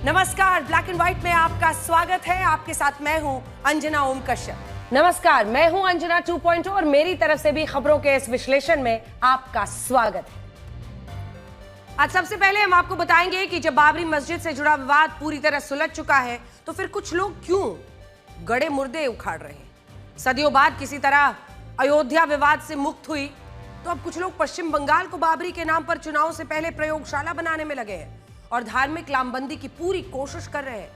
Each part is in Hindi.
नमस्कार, ब्लैक एंड व्हाइट में आपका स्वागत है। आपके साथ मैं हूं अंजना ओम कश्यप। नमस्कार, मैं हूं अंजना 2.0 और मेरी तरफ से भी खबरों के इस विश्लेषण में आपका स्वागत है। आज सबसे पहले हम आपको बताएंगे कि जब बाबरी मस्जिद से जुड़ा विवाद पूरी तरह सुलझ चुका है तो फिर कुछ लोग क्यों गड़े मुर्दे उखाड़ रहे हैं। सदियों बाद किसी तरह अयोध्या विवाद से मुक्त हुई तो अब कुछ लोग पश्चिम बंगाल को बाबरी के नाम पर चुनाव से पहले प्रयोगशाला बनाने में लगे हैं और धार्मिक लामबंदी की पूरी कोशिश कर रहे हैं।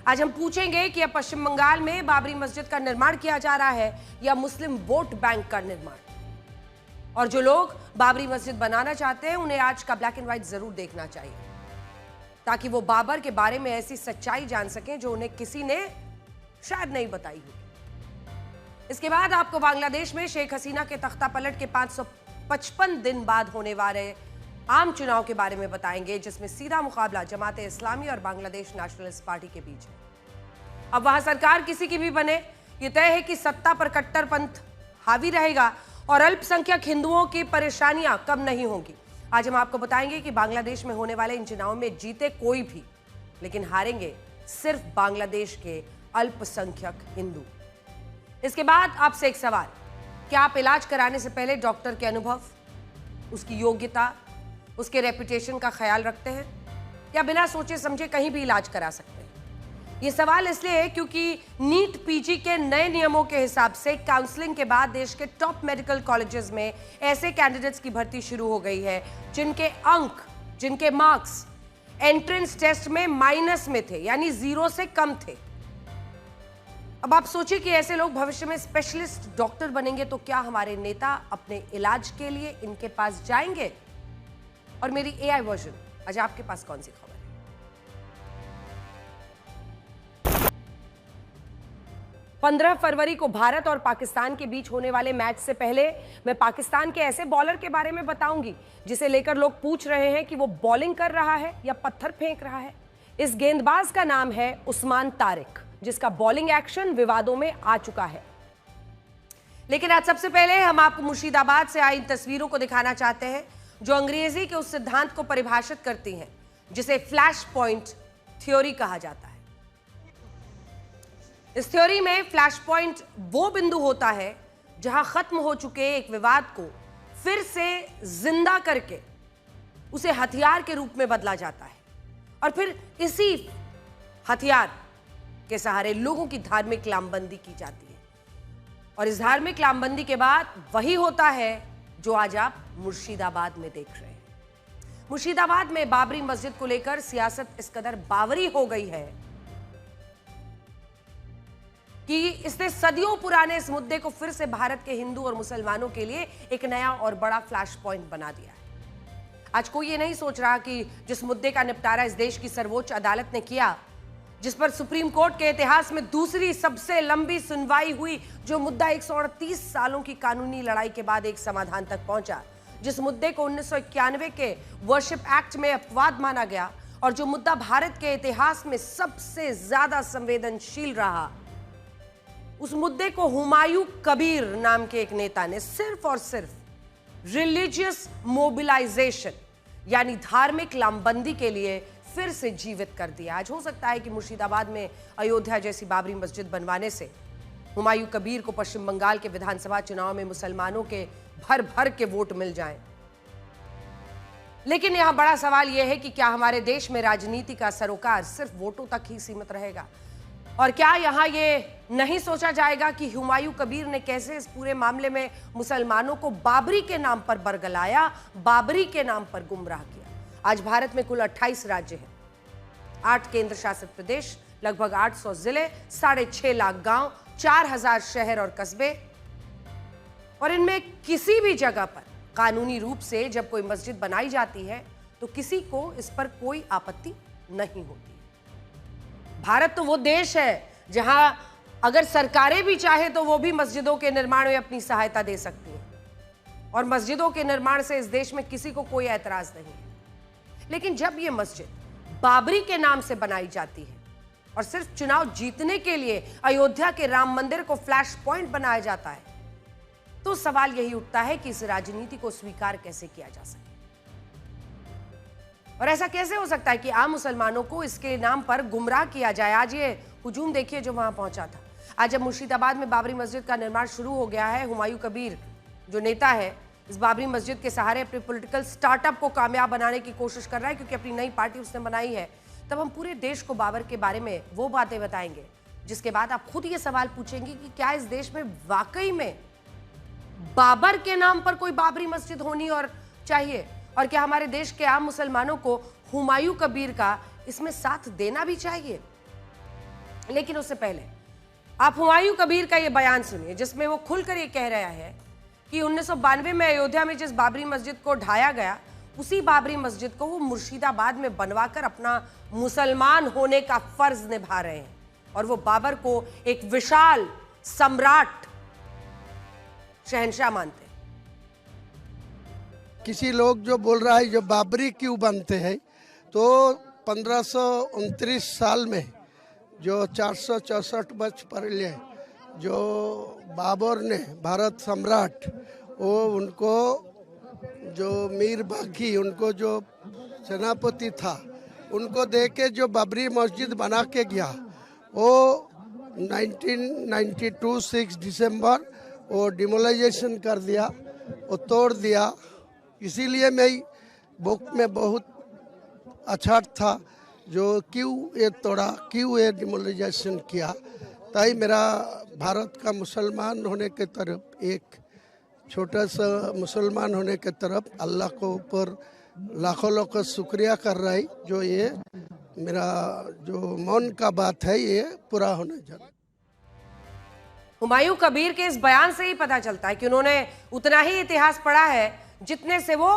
आज हम पूछेंगे कि अब पश्चिम बंगाल में बाबरी मस्जिद का निर्माण किया जा रहा है या मुस्लिम वोट बैंक का निर्माण। और जो लोग बाबरी मस्जिद बनाना चाहते हैं उन्हें आज का ब्लैक एंड व्हाइट जरूर देखना चाहिए ताकि वो बाबर के बारे में ऐसी सच्चाई जान सकें जो उन्हें किसी ने शायद नहीं बताई होगी। इसके बाद आपको बांग्लादेश में शेख हसीना के तख्ता पलट के 555 दिन बाद होने वाले आम चुनाव के बारे में बताएंगे, जिसमें सीधा मुकाबला जमाते इस्लामी और बांग्लादेश नेशनलिस्ट पार्टी के बीच है। अब वहां सरकार किसी की भी बने, ये तय है कि सत्ता पर कट्टरपंथ हावी रहेगा और अल्पसंख्यक हिंदुओं की परेशानियां कम नहीं होंगी। आज हम आपको बताएंगे कि बांग्लादेश में होने वाले इन चुनावों में जीते कोई भी, लेकिन हारेंगे सिर्फ बांग्लादेश के अल्पसंख्यक हिंदू। इसके बाद आपसे एक सवाल, क्या आप इलाज कराने से पहले डॉक्टर के अनुभव, उसकी योग्यता, उसके रेपुटेशन का ख्याल रखते हैं या बिना सोचे समझे कहीं भी इलाज करा सकते हैं? ये सवाल इसलिए है क्योंकि नीट पीजी के नए नियमों के हिसाब से काउंसलिंग के बाद देश के टॉप मेडिकल कॉलेजेस में ऐसे कैंडिडेट्स की भर्ती शुरू हो गई है जिनके अंक, जिनके मार्क्स एंट्रेंस टेस्ट में माइनस में थे, यानी 0 से कम थे। अब आप सोचिए कि ऐसे लोग भविष्य में स्पेशलिस्ट डॉक्टर बनेंगे तो क्या हमारे नेता अपने इलाज के लिए इनके पास जाएंगे? और मेरी एआई वर्जन, आज आपके पास कौन सी खबर है? 15 फरवरी को भारत और पाकिस्तान के बीच होने वाले मैच से पहले मैं पाकिस्तान के ऐसे बॉलर के बारे में बताऊंगी जिसे लेकर लोग पूछ रहे हैं कि वो बॉलिंग कर रहा है या पत्थर फेंक रहा है। इस गेंदबाज का नाम है उस्मान तारिक, जिसका बॉलिंग एक्शन विवादों में आ चुका है। लेकिन आज सबसे पहले हम आपको मुर्शिदाबाद से आई तस्वीरों को दिखाना चाहते हैं जो अंग्रेजी के उस सिद्धांत को परिभाषित करती हैं जिसे फ्लैश पॉइंट थ्योरी कहा जाता है। इस थ्योरी में फ्लैश पॉइंट वो बिंदु होता है जहां खत्म हो चुके एक विवाद को फिर से जिंदा करके उसे हथियार के रूप में बदला जाता है और फिर इसी हथियार के सहारे लोगों की धार्मिक लामबंदी की जाती है। और इस धार्मिक लामबंदी के बाद वही होता है जो आज आप मुर्शिदाबाद में देख रहे हैं। मुर्शिदाबाद में बाबरी मस्जिद को लेकर सियासत इस कदर बावरी हो गई है कि इसने सदियों पुराने इस मुद्दे को फिर से भारत के हिंदू और मुसलमानों के लिए एक नया और बड़ा फ्लैश पॉइंट बना दिया है। आज कोई ये नहीं सोच रहा कि जिस मुद्दे का निपटारा इस देश की सर्वोच्च अदालत ने किया, जिस पर सुप्रीम कोर्ट के इतिहास में दूसरी सबसे लंबी सुनवाई हुई, जो मुद्दा 138 सालों की कानूनी लड़ाई के बाद एक समाधान तक पहुंचा, जिस मुद्दे को 1991 के वर्शिप एक्ट में अपवाद माना गया और जो मुद्दा भारत के इतिहास में सबसे ज्यादा संवेदनशील रहा, उस मुद्दे को हुमायूं कबीर नाम के एक नेता ने सिर्फ और सिर्फ रिलीजियस मोबिलाइजेशन यानी धार्मिक लामबंदी के लिए फिर से जीवित कर दिया। आज हो सकता है कि मुर्शिदाबाद में अयोध्या जैसी बाबरी मस्जिद बनवाने से हुमायूं कबीर को पश्चिम बंगाल के विधानसभा चुनाव में मुसलमानों के भर भर के वोट मिल जाएं। लेकिन यहां बड़ा सवाल यह है कि क्या हमारे देश में राजनीति का सरोकार सिर्फ वोटों तक ही सीमित रहेगा? और क्या यहां यह नहीं सोचा जाएगा कि हुमायूं कबीर ने कैसे इस पूरे मामले में मुसलमानों को बाबरी के नाम पर बरगलाया, बाबरी के नाम पर गुमराह किया? आज भारत में कुल 28 राज्य हैं, 8 केंद्र शासित प्रदेश, लगभग 800 जिले, 6.5 लाख गांव, 4000 शहर और कस्बे, और इनमें किसी भी जगह पर कानूनी रूप से जब कोई मस्जिद बनाई जाती है तो किसी को इस पर कोई आपत्ति नहीं होती। भारत तो वो देश है जहां अगर सरकारें भी चाहे तो वो भी मस्जिदों के निर्माण में अपनी सहायता दे सकती हैं और मस्जिदों के निर्माण से इस देश में किसी को कोई ऐतराज नहीं है। लेकिन जब ये मस्जिद बाबरी के नाम से बनाई जाती है और सिर्फ चुनाव जीतने के लिए अयोध्या के राम मंदिर को फ्लैश पॉइंट बनाया जाता है, तो सवाल यही उठता है कि इस राजनीति को स्वीकार कैसे किया जा सके। और ऐसा कैसे हो सकता है कि आम मुसलमानों को इसके नाम पर गुमराह किया जाए? आज ये हुजूम देखिए जो वहां पहुंचा था। आज जब मुर्शिदाबाद में बाबरी मस्जिद का निर्माण शुरू हो गया है, हुमायूं कबीर जो नेता है इस बाबरी मस्जिद के सहारे अपने पॉलिटिकल स्टार्टअप को कामयाब बनाने की कोशिश कर रहा है, क्योंकि अपनी नई पार्टी उसने बनाई है। तब हम पूरे देश को बाबर के बारे में वो बातें बताएंगे जिसके बाद आप खुद ये सवाल पूछेंगे कि क्या इस देश में वाकई में बाबर के नाम पर कोई बाबरी मस्जिद होनी और चाहिए, और क्या हमारे देश के आम मुसलमानों को हुमायूं कबीर का इसमें साथ देना भी चाहिए। लेकिन उससे पहले आप हुमायूं कबीर का ये बयान सुनिए जिसमें वो खुलकर ये कह रहा है कि 1992 में अयोध्या में जिस बाबरी मस्जिद को ढाया गया, उसी बाबरी मस्जिद को वो मुर्शिदाबाद में बनवाकर अपना मुसलमान होने का फर्ज निभा रहे हैं, और वो बाबर को एक विशाल सम्राट शहंशाह मानते हैं। किसी लोग जो बोल रहा है जो बाबरी क्यों बनते हैं, तो 1529 साल में जो 464 वर्ष पहले जो बाबर ने भारत सम्राट वो उनको जो मीर बाकी उनको जो सेनापति था उनको दे के जो बाबरी मस्जिद बना के गया, वो 1992 6 दिसंबर वो डिमोलाइजेशन कर दिया, वो तोड़ दिया। इसीलिए मैं बुक में बहुत अच्छा था जो क्यों ये तोड़ा, क्यों ये डिमोलाइजेशन किया। ताई मेरा भारत का मुसलमान होने के तरफ, एक छोटा सा मुसलमान होने के तरफ अल्लाह को ऊपर लाखों लोग का शुक्रिया कर रहा है, जो ये मेरा जो मन का बात है ये पूरा होना चाहिए। हुमायूं कबीर के इस बयान से ही पता चलता है कि उन्होंने उतना ही इतिहास पढ़ा है जितने से वो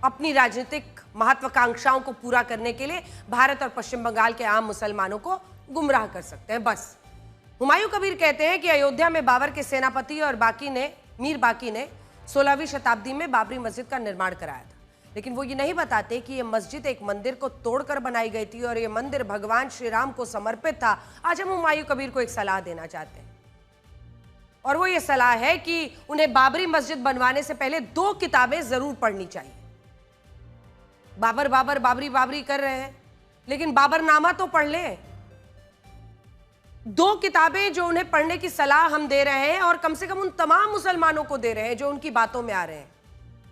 अपनी राजनीतिक महत्वाकांक्षाओं को पूरा करने के लिए भारत और पश्चिम बंगाल के आम मुसलमानों को गुमराह कर सकते हैं। बस हुमायूं कबीर कहते हैं कि अयोध्या में बाबर के सेनापति और मीर बाकी ने 16वीं शताब्दी में बाबरी मस्जिद का निर्माण कराया था, लेकिन वो ये नहीं बताते कि ये मस्जिद एक मंदिर को तोड़कर बनाई गई थी और ये मंदिर भगवान श्री राम को समर्पित था। आज हम हुमायूं कबीर को एक सलाह देना चाहते हैं, और वो ये सलाह है कि उन्हें बाबरी मस्जिद बनवाने से पहले 2 किताबें जरूर पढ़नी चाहिए। बाबर बाबर बाबरी बाबरी कर रहे हैं, लेकिन बाबरनामा तो पढ़ लें। 2 किताबें जो उन्हें पढ़ने की सलाह हम दे रहे हैं, और कम से कम उन तमाम मुसलमानों को दे रहे हैं जो उनकी बातों में आ रहे हैं।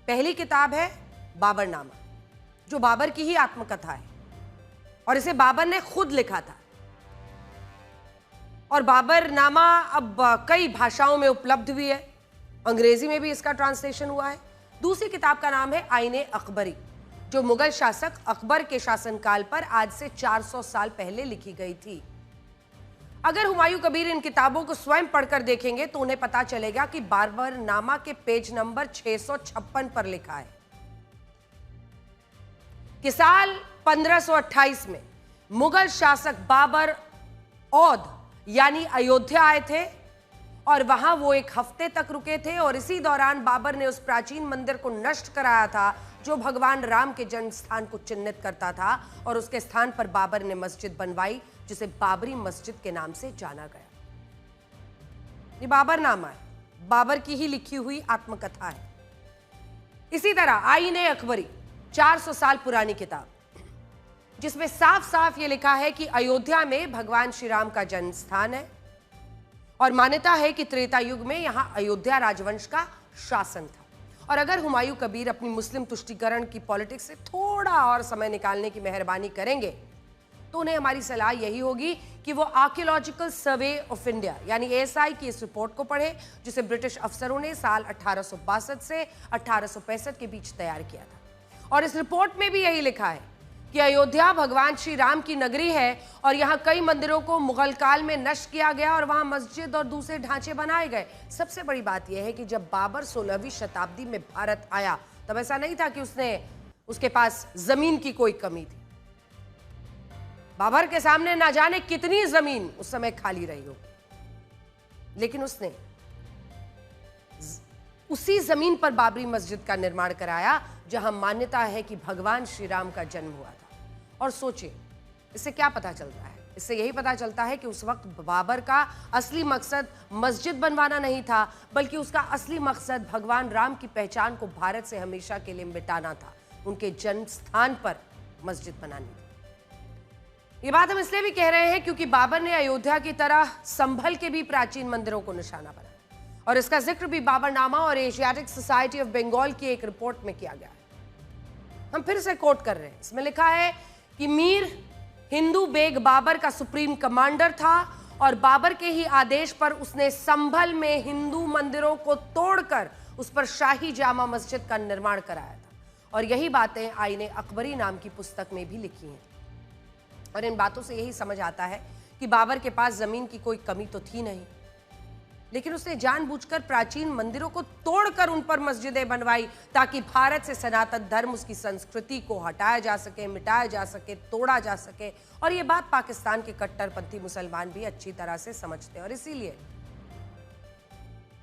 पहली किताब है बाबरनामा, जो बाबर की ही आत्मकथा है, और इसे बाबर ने खुद लिखा था, और बाबरनामा अब कई भाषाओं में उपलब्ध भी है, अंग्रेजी में भी इसका ट्रांसलेशन हुआ है। दूसरी किताब का नाम है आईने अकबरी, जो मुगल शासक अकबर के शासनकाल पर आज से 400 साल पहले लिखी गई थी। अगर हुमायूं कबीर इन किताबों को स्वयं पढ़कर देखेंगे तो उन्हें पता चलेगा कि बाबरनामा के पेज नंबर 656 पर लिखा है कि साल 1528 में मुगल शासक बाबर औध यानी अयोध्या आए थे, और वहां वो 1 हफ्ते तक रुके थे, और इसी दौरान बाबर ने उस प्राचीन मंदिर को नष्ट कराया था जो भगवान राम के जन्म स्थान को चिन्हित करता था, और उसके स्थान पर बाबर ने मस्जिद बनवाई जिसे बाबरी मस्जिद के नाम से जाना गया। ये बाबरनामा है, बाबर की ही लिखी हुई आत्मकथा है। इसी तरह आईने अकबरी 400 साल पुरानी किताब, जिसमें साफ साफ ये लिखा है कि अयोध्या में भगवान श्री राम का जन्म स्थान है, और मान्यता है कि त्रेता युग में यहां अयोध्या राजवंश का शासन था। और अगर हुमायूं कबीर अपनी मुस्लिम तुष्टीकरण की पॉलिटिक्स से थोड़ा और समय निकालने की मेहरबानी करेंगे तो उन्हें हमारी सलाह यही होगी कि वो आर्कियोलॉजिकल सर्वे ऑफ इंडिया यानी ASI की इस रिपोर्ट को पढ़े, जिसे ब्रिटिश अफसरों ने साल 1862 से 1865 के बीच तैयार किया था। और इस रिपोर्ट में भी यही लिखा है कि अयोध्या भगवान श्री राम की नगरी है, और यहाँ कई मंदिरों को मुगल काल में नष्ट किया गया और वहां मस्जिद और दूसरे ढांचे बनाए गए। सबसे बड़ी बात यह है कि जब बाबर 16वीं शताब्दी में भारत आया तब ऐसा नहीं था कि उसके पास जमीन की कोई कमी थी। बाबर के सामने ना जाने कितनी जमीन उस समय खाली रही हो, लेकिन उसने उसी जमीन पर बाबरी मस्जिद का निर्माण कराया जहां मान्यता है कि भगवान श्री राम का जन्म हुआ था। और सोचिए इससे क्या पता चलता है? इससे यही पता चलता है कि उस वक्त बाबर का असली मकसद मस्जिद बनवाना नहीं था, बल्कि उसका असली मकसद भगवान राम की पहचान को भारत से हमेशा के लिए मिटाना था। उनके जन्म स्थान पर मस्जिद बनानी थी। ये बात हम इसलिए भी कह रहे हैं क्योंकि बाबर ने अयोध्या की तरह संभल के भी प्राचीन मंदिरों को निशाना बनाया और इसका जिक्र भी बाबरनामा और एशियाटिक सोसाइटी ऑफ बंगाल की एक रिपोर्ट में किया गया है। हम फिर से कोट कर रहे हैं, इसमें लिखा है कि मीर हिंदू बेग बाबर का सुप्रीम कमांडर था और बाबर के ही आदेश पर उसने संभल में हिंदू मंदिरों को तोड़कर उस पर शाही जामा मस्जिद का निर्माण कराया था। और यही बातें आईने अकबरी नाम की पुस्तक में भी लिखी हैं। और इन बातों से यही समझ आता है कि बाबर के पास जमीन की कोई कमी तो थी नहीं, लेकिन उसने जानबूझकर प्राचीन मंदिरों को तोड़कर उन पर मस्जिदें बनवाई ताकि भारत से सनातन धर्म, उसकी संस्कृति को हटाया जा सके, मिटाया जा सके, तोड़ा जा सके। और ये बात पाकिस्तान के कट्टरपंथी मुसलमान भी अच्छी तरह से समझते हैं। और इसीलिए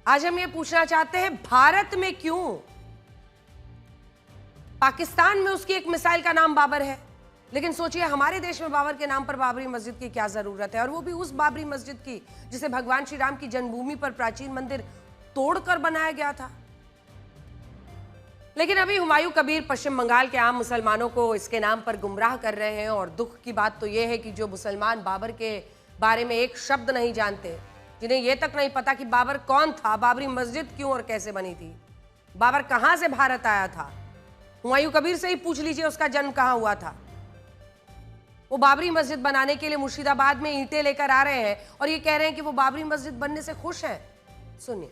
आज हम ये पूछना चाहते हैं, भारत में क्यों? पाकिस्तान में उसकी एक मिसाइल का नाम बाबर है, लेकिन सोचिए हमारे देश में बाबर के नाम पर बाबरी मस्जिद की क्या जरूरत है, और वो भी उस बाबरी मस्जिद की जिसे भगवान श्री राम की जन्मभूमि पर प्राचीन मंदिर तोड़कर बनाया गया था। लेकिन अभी हुमायूं कबीर पश्चिम बंगाल के आम मुसलमानों को इसके नाम पर गुमराह कर रहे हैं। और दुख की बात तो यह है कि जो मुसलमान बाबर के बारे में एक शब्द नहीं जानते, जिन्हें यह तक नहीं पता कि बाबर कौन था, बाबरी मस्जिद क्यों और कैसे बनी थी, बाबर कहां से भारत आया था, हुमायूं कबीर से ही पूछ लीजिए उसका जन्म कहां हुआ था। वो बाबरी मस्जिद बनाने के लिए मुर्शिदाबाद में ईंटें लेकर आ रहे हैं और ये कह रहे हैं कि वो बाबरी मस्जिद बनने से खुश हैं। सुनिए।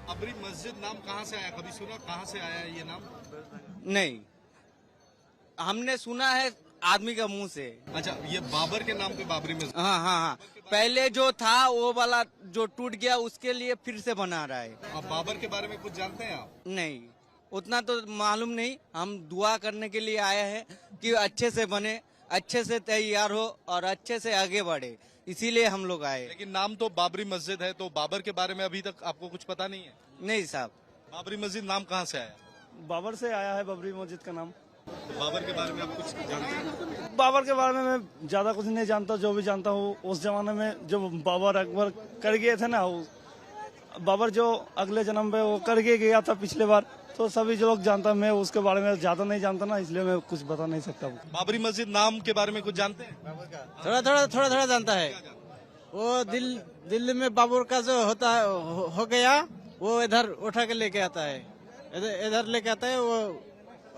बाबरी मस्जिद नाम कहाँ से आया, कभी सुना कहाँ से आया ये नाम? नहीं, हमने सुना है आदमी के मुंह से। अच्छा, ये बाबर के नाम पे बाबरी मस्जिद? हाँ, पहले जो था वो वाला जो टूट गया उसके लिए फिर से बना रहा है। आप बाबर के बारे में कुछ जानते हैं आप? नहीं, उतना तो मालूम नहीं। हम दुआ करने के लिए आए हैं कि अच्छे से बने, अच्छे से तैयार हो और अच्छे से आगे बढ़े, इसीलिए हम लोग आए। लेकिन नाम तो बाबरी मस्जिद है, तो बाबर के बारे में अभी तक आपको कुछ पता नहीं है? नहीं साहब। बाबरी मस्जिद नाम कहाँ से आया? बाबर से आया है बाबरी मस्जिद का नाम। तो बाबर के बारे में आप कुछ जानते हैं? बाबर के बारे में मैं ज्यादा कुछ नहीं जानता। जो भी जानता हूँ उस जमाने में जो बाबर अकबर कर गए थे ना, बाबर जो अगले जन्म में वो करके गया था पिछले बार, तो सभी जो लोग जानता, मैं उसके बारे में ज्यादा नहीं जानता ना, इसलिए मैं कुछ बता नहीं सकता। बाबरी मस्जिद नाम के बारे में कुछ जानते हैं? थोड़ा जानता है। वो दिल्ली में बाबर का जो होता है हो गया, वो इधर उठा के लेके आता है, इधर लेके आता है, वो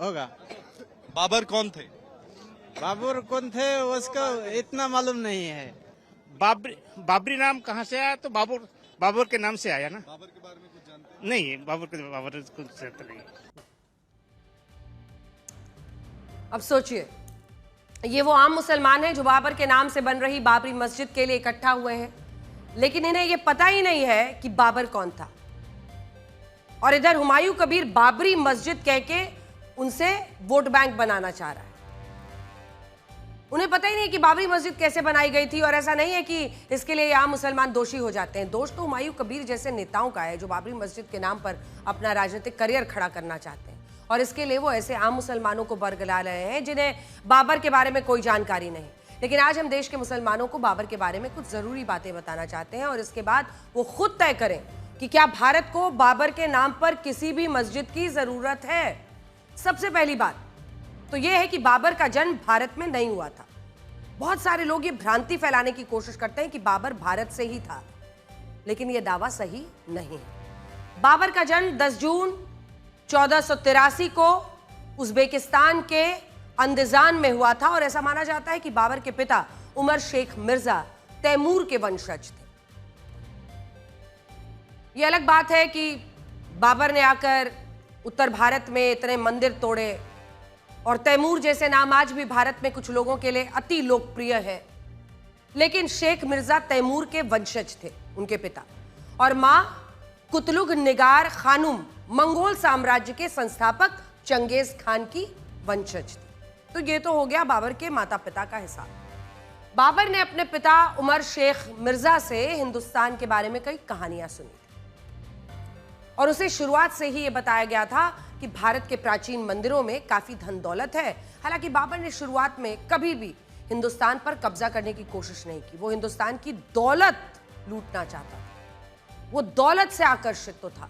होगा। बाबर कौन थे? बाबर कौन थे उसका इतना मालूम नहीं है। बाबरी नाम कहाँ से आया? तो बाबर के नाम से आया ना। बाबर के बारे में कुछ जानते हैं? नहीं, बाबर कुछ तो नहीं। अब सोचिए, ये वो आम मुसलमान हैं जो बाबर के नाम से बन रही बाबरी मस्जिद के लिए इकट्ठा हुए हैं, लेकिन इन्हें यह पता ही नहीं है कि बाबर कौन था। और इधर हुमायूं कबीर बाबरी मस्जिद कह के उनसे वोट बैंक बनाना चाह रहा है। उन्हें पता ही नहीं कि बाबरी मस्जिद कैसे बनाई गई थी। और ऐसा नहीं है कि इसके लिए आम मुसलमान दोषी हो जाते हैं। दोष तो हुमायूं कबीर जैसे नेताओं का है जो बाबरी मस्जिद के नाम पर अपना राजनीतिक करियर खड़ा करना चाहते हैं, और इसके लिए वो ऐसे आम मुसलमानों को बरगला रहे हैं जिन्हें बाबर के बारे में कोई जानकारी नहीं। लेकिन आज हम देश के मुसलमानों को बाबर के बारे में कुछ जरूरी बातें बताना चाहते हैं, और इसके बाद वो खुद तय करें कि क्या भारत को बाबर के नाम पर किसी भी मस्जिद की जरूरत है। सबसे पहली बात तो यह है कि बाबर का जन्म भारत में नहीं हुआ था। बहुत सारे लोग ये भ्रांति फैलाने की कोशिश करते हैं कि बाबर भारत से ही था, लेकिन यह दावा सही नहीं है। बाबर का जन्म 10 जून 1483 को उज्बेकिस्तान के अंदिजान में हुआ था, और ऐसा माना जाता है कि बाबर के पिता उमर शेख मिर्जा तैमूर के वंशज थे। यह अलग बात है कि बाबर ने आकर उत्तर भारत में इतने मंदिर तोड़े, और तैमूर जैसे नाम आज भी भारत में कुछ लोगों के लिए अति लोकप्रिय है, लेकिन शेख मिर्जा तैमूर के वंशज थे उनके पिता, और मां कुतलुग निगार खानुम मंगोल साम्राज्य के संस्थापक चंगेज खान की वंशज थी। तो ये तो हो गया बाबर के माता पिता का हिसाब। बाबर ने अपने पिता उमर शेख मिर्जा से हिंदुस्तान के बारे में कई कहानियां सुनी थी, और उसे शुरुआत से ही यह बताया गया था कि भारत के प्राचीन मंदिरों में काफी धन दौलत है। हालांकि बाबर ने शुरुआत में कभी भी हिंदुस्तान पर कब्जा करने की कोशिश नहीं की। वो हिंदुस्तान की दौलत लूटना चाहता था, वो दौलत से आकर्षित तो था,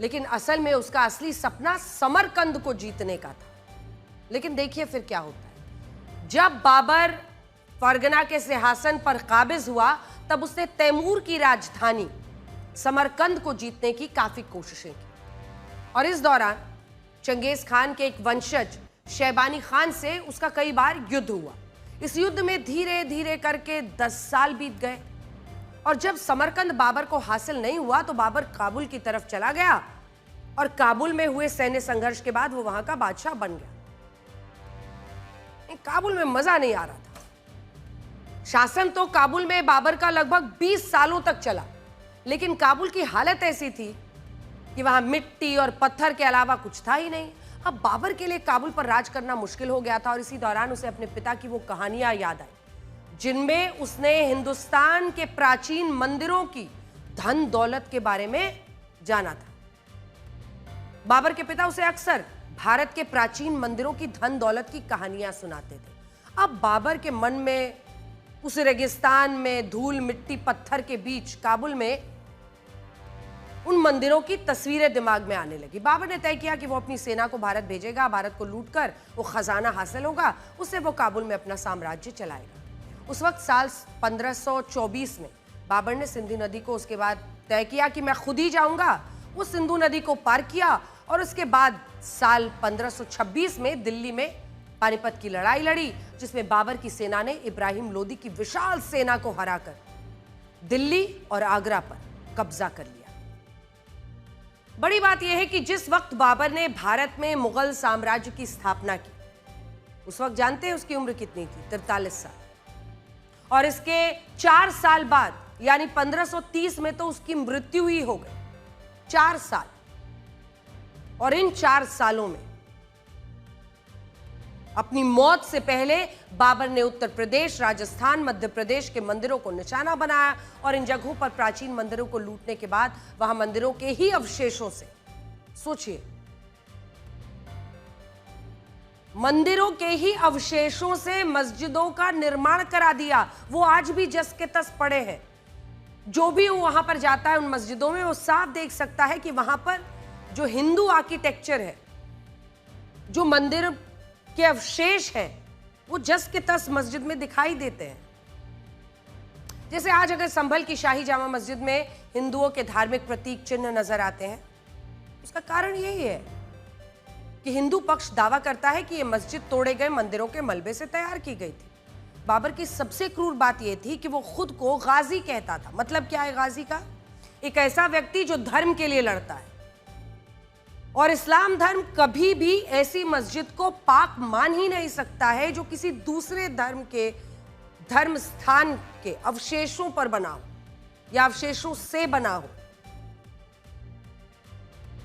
लेकिन असल में उसका असली सपना समरकंद को जीतने का था। लेकिन देखिए फिर क्या होता है। जब बाबर फरगना के सिंहासन पर काबिज हुआ तब उसने तैमूर की राजधानी समरकंद को जीतने की काफी कोशिशें की और इस दौरान चंगेज खान के एक वंशज शैबानी खान से उसका कई बार युद्ध हुआ। इस युद्ध में धीरे धीरे करके 10 साल बीत गए और जब समरकंद बाबर को हासिल नहीं हुआ तो बाबर काबुल की तरफ चला गया और काबुल में हुए सैन्य संघर्ष के बाद वो वहां का बादशाह बन गया। काबुल में मजा नहीं आ रहा था। शासन तो काबुल में बाबर का लगभग 20 सालों तक चला, लेकिन काबुल की हालत ऐसी थी कि वहां मिट्टी और पत्थर के अलावा कुछ था ही नहीं। अब बाबर के लिए काबुल पर राज करना मुश्किल हो गया था और इसी दौरान उसे अपने पिता की वो कहानियां याद आई जिनमें उसने हिंदुस्तान के प्राचीन मंदिरों की धन दौलत के बारे में जाना था। बाबर के पिता उसे अक्सर भारत के प्राचीन मंदिरों की धन दौलत की कहानियां सुनाते थे। अब बाबर के मन में उस रेगिस्तान में धूल मिट्टी पत्थर के बीच काबुल में उन मंदिरों की तस्वीरें दिमाग में आने लगी। बाबर ने तय किया कि वो अपनी सेना को भारत भेजेगा, भारत को लूटकर वो खजाना हासिल होगा, उससे वो काबुल में अपना साम्राज्य चलाएगा। उस वक्त साल 1524 में बाबर ने सिंधु नदी को उसके बाद तय किया कि मैं खुद ही जाऊंगा। वो सिंधु नदी को पार किया और उसके बाद साल 1526 में दिल्ली में पानीपत की लड़ाई लड़ी, जिसमें बाबर की सेना ने इब्राहिम लोदी की विशाल सेना को हराकर दिल्ली और आगरा पर कब्जा कर लिया। बड़ी बात यह है कि जिस वक्त बाबर ने भारत में मुगल साम्राज्य की स्थापना की, उस वक्त जानते हैं उसकी उम्र कितनी थी? 43 साल। और इसके 4 साल बाद यानी 1530 में तो उसकी मृत्यु ही हो गई। 4 साल। और इन 4 सालों में अपनी मौत से पहले बाबर ने उत्तर प्रदेश, राजस्थान, मध्य प्रदेश के मंदिरों को निशाना बनाया और इन जगहों पर प्राचीन मंदिरों को लूटने के बाद वहां मंदिरों के ही अवशेषों से, सोचिए, मंदिरों के ही अवशेषों से मस्जिदों का निर्माण करा दिया। वो आज भी जस के तस पड़े हैं। जो भी वहां पर जाता है उन मस्जिदों में वो साफ देख सकता है कि वहां पर जो हिंदू आर्किटेक्चर है, जो मंदिर के अवशेष हैं, वो जस के तस मस्जिद में दिखाई देते हैं। जैसे आज अगर संभल की शाही जामा मस्जिद में हिंदुओं के धार्मिक प्रतीक चिन्ह नजर आते हैं, उसका कारण यही है कि हिंदू पक्ष दावा करता है कि यह मस्जिद तोड़े गए मंदिरों के मलबे से तैयार की गई थी। बाबर की सबसे क्रूर बात यह थी कि वो खुद को गाजी कहता था। मतलब क्या है गाजी का? एक ऐसा व्यक्ति जो धर्म के लिए लड़ता है। और इस्लाम धर्म कभी भी ऐसी मस्जिद को पाक मान ही नहीं सकता है जो किसी दूसरे धर्म के धर्म स्थान के अवशेषों पर बना हो या अवशेषों से बना हो।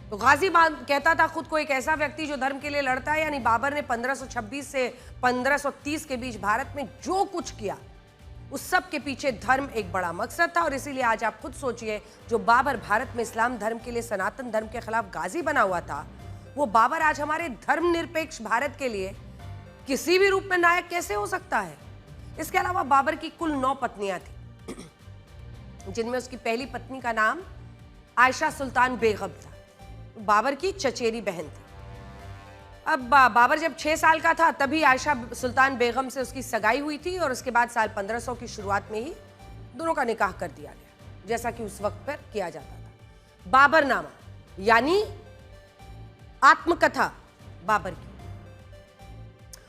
तो गाजी कहता था खुद को एक ऐसा व्यक्ति जो धर्म के लिए लड़ता है। यानी बाबर ने 1526 से 1530 के बीच भारत में जो कुछ किया, उस सब के पीछे धर्म एक बड़ा मकसद था। और इसीलिए आज आप खुद सोचिए, जो बाबर भारत में इस्लाम धर्म के लिए, सनातन धर्म के खिलाफ गाजी बना हुआ था, वो बाबर आज हमारे धर्मनिरपेक्ष भारत के लिए किसी भी रूप में नायक कैसे हो सकता है? इसके अलावा बाबर की कुल 9 पत्नियां थी, जिनमें उसकी पहली पत्नी का नाम आयशा सुल्तान बेगम था। बाबर की चचेरी बहन थी। अब बाबर जब 6 साल का था तभी आयशा सुल्तान बेगम से उसकी सगाई हुई थी और उसके बाद साल 1500 की शुरुआत में ही दोनों का निकाह कर दिया गया, जैसा कि उस वक्त पर किया जाता था। बाबरनामा यानी आत्मकथा बाबर की।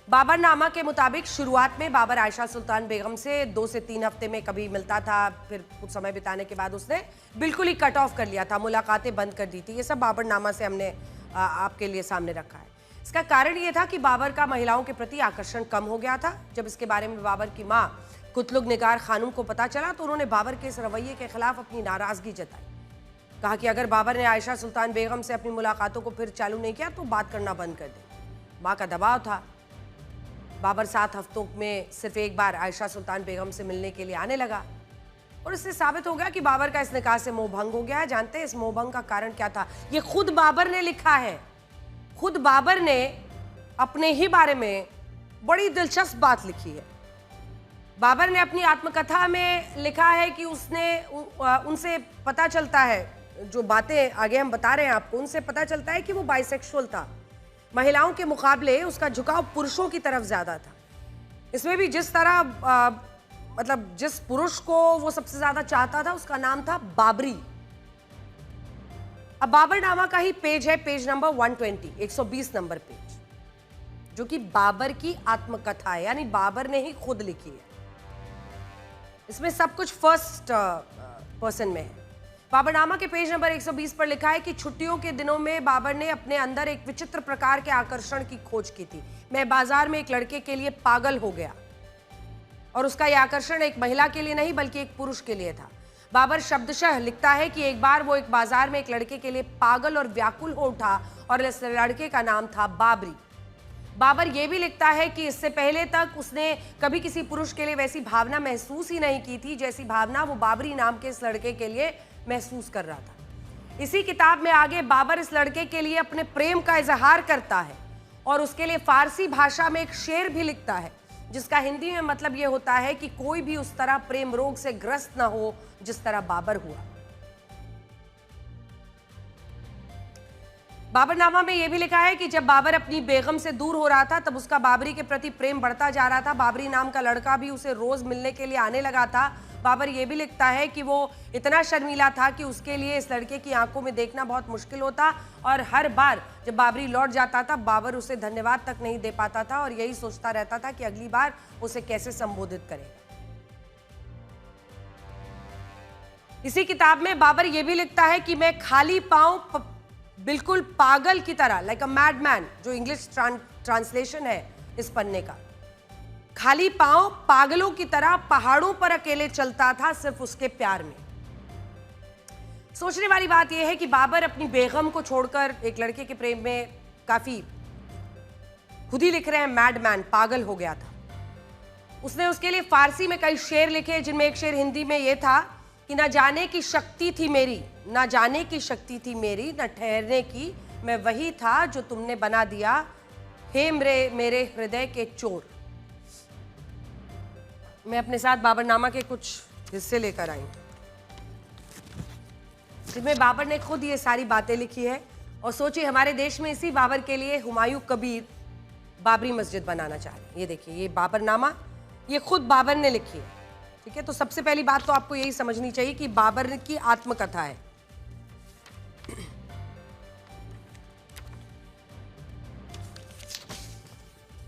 बाबरनामा के मुताबिक शुरुआत में बाबर आयशा सुल्तान बेगम से 2 से 3 हफ्ते में कभी मिलता था, फिर कुछ समय बिताने के बाद उसने बिल्कुल ही कट ऑफ कर लिया था, मुलाकातें बंद कर दी थी। ये सब बाबरनामा से हमने आपके लिए सामने रखा है। इसका कारण ये था कि बाबर का महिलाओं के प्रति आकर्षण कम हो गया था। जब इसके बारे में बाबर की मां कुतलुग निगार खानूम को पता चला तो उन्होंने बाबर के इस रवैये के खिलाफ अपनी नाराजगी जताई। कहा कि अगर बाबर ने आयशा सुल्तान बेगम से अपनी मुलाकातों को फिर चालू नहीं किया तो बात करना बंद कर दे। मां का दबाव था। बाबर 7 हफ्तों में सिर्फ एक बार आयशा सुल्तान बेगम से मिलने के लिए आने लगा और इससे साबित हो गया कि बाबर का इस निकाह से मोह भंग हो गया है। जानते हैं इस मोह भंग का कारण क्या था? ये खुद बाबर ने लिखा है। खुद बाबर ने अपने ही बारे में बड़ी दिलचस्प बात लिखी है। बाबर ने अपनी आत्मकथा में लिखा है कि उनसे पता चलता है, जो बातें आगे हम बता रहे हैं आपको, उनसे पता चलता है कि वो बाइसेक्सुअल था। महिलाओं के मुकाबले उसका झुकाव पुरुषों की तरफ ज्यादा था। इसमें भी जिस तरह मतलब जिस पुरुष को वो सबसे ज्यादा चाहता था उसका नाम था बाबरी। अब बाबरनामा का ही पेज है, पेज नंबर 120, 120 नंबर पेज, जो कि बाबर की आत्मकथा है, यानी बाबर ने ही खुद लिखी है। इसमें सब कुछ फर्स्ट पर्सन में है। बाबरनामा के पेज नंबर 120 पर लिखा है कि छुट्टियों के दिनों में बाबर ने अपने अंदर एक विचित्र प्रकार के आकर्षण की खोज की थी। मैं बाजार में एक लड़के के लिए पागल हो गया, और उसका यह आकर्षण एक महिला के लिए नहीं बल्कि एक पुरुष के लिए था। बाबर शब्दशः लिखता है कि एक बार वो एक बाजार में एक लड़के के लिए पागल और व्याकुल हो उठा, और इस लड़के का नाम था बाबरी। बाबर यह भी लिखता है कि इससे पहले तक उसने कभी किसी पुरुष के लिए वैसी भावना महसूस ही नहीं की थी जैसी भावना वो बाबरी नाम के इस लड़के के लिए महसूस कर रहा था। इसी किताब में आगे बाबर इस लड़के के लिए अपने प्रेम का इजहार करता है, और उसके लिए फारसी भाषा में एक शेर भी लिखता है, जिसका हिंदी में मतलब यह होता है कि कोई भी उस तरह प्रेम रोग से ग्रस्त ना हो जिस तरह बाबर हुआ। बाबरनामा में यह भी लिखा है कि जब बाबर अपनी बेगम से दूर हो रहा था तब उसका बाबरी के प्रति प्रेम बढ़ता जा रहा था। बाबरी नाम का लड़का भी उसे रोज मिलने के लिए आने लगा था। बाबर यह भी लिखता है कि वो इतना शर्मीला था कि उसके लिए इस लड़के की आंखों में देखना बहुत मुश्किल होता, और हर बार जब बाबरी लौट जाता था बाबर उसे धन्यवाद तक नहीं दे पाता था, और यही सोचता रहता था कि अगली बार उसे कैसे संबोधित करेगा। इसी किताब में बाबर यह भी लिखता है कि मैं खाली पांव बिल्कुल पागल की तरह, लाइक अ मैडमैन, जो इंग्लिश ट्रांसलेशन है इस पन्ने का, खाली पांव पागलों की तरह पहाड़ों पर अकेले चलता था सिर्फ उसके प्यार में। सोचने वाली बात यह है कि बाबर अपनी बेगम को छोड़कर एक लड़के के प्रेम में काफी, खुद ही लिख रहे हैं, मैडमैन, पागल हो गया था। उसने उसके लिए फारसी में कई शेर लिखे, जिनमें एक शेर हिंदी में यह था कि ना जाने की शक्ति थी मेरी, ना जाने की शक्ति थी मेरी, न ठहरने की, मैं वही था जो तुमने बना दिया, हे मेरे हृदय के चोर। मैं अपने साथ बाबरनामा के कुछ हिस्से लेकर आई, जिसमें बाबर ने खुद ये सारी बातें लिखी है। और सोचिए, हमारे देश में इसी बाबर के लिए हुमायूं कबीर बाबरी मस्जिद बनाना चाह रहे हैं। ये देखिए, ये बाबरनामा ये खुद बाबर ने लिखी है, ठीक है। तो सबसे पहली बात तो आपको यही समझनी चाहिए कि बाबर की आत्मकथा है।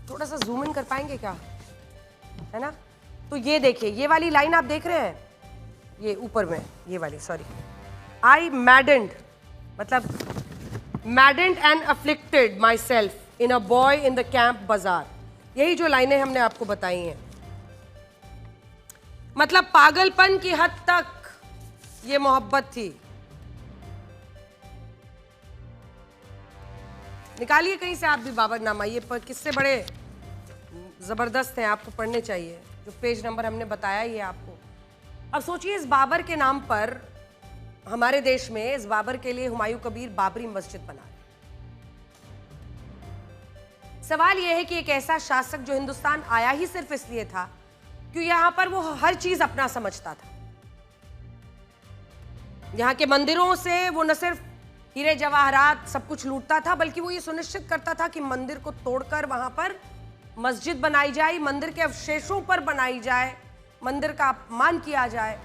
थोड़ा सा जूम इन कर पाएंगे क्या, है ना? तो ये देखिए, ये वाली लाइन आप देख रहे हैं, ये ऊपर में, ये वाली, सॉरी, आई मैडेंड, मतलब मैडेंड and afflicted my self in a boy in the camp बाजार। यही जो लाइनें हमने आपको बताई हैं, मतलब पागलपन की हद तक ये मोहब्बत थी। निकालिए कहीं से आप भी बाबरनामा, ये किससे बड़े जबरदस्त हैं, आपको पढ़ने चाहिए। जो पेज नंबर हमने बताया ये आपको। अब सोचिए, इस बाबर के नाम पर हमारे देश में, इस बाबर के लिए हुमायूं कबीर बाबरी मस्जिद बना रहे। सवाल यह है कि एक ऐसा शासक जो हिंदुस्तान आया ही सिर्फ इसलिए था क्योंकि यहां पर वो हर चीज अपना समझता था। यहां के मंदिरों से वो न सिर्फ हीरे जवाहरात सब कुछ लूटता था, बल्कि वो ये सुनिश्चित करता था कि मंदिर को तोड़कर वहां पर मस्जिद बनाई जाए, मंदिर के अवशेषों पर बनाई जाए, मंदिर का अपमान किया जाए।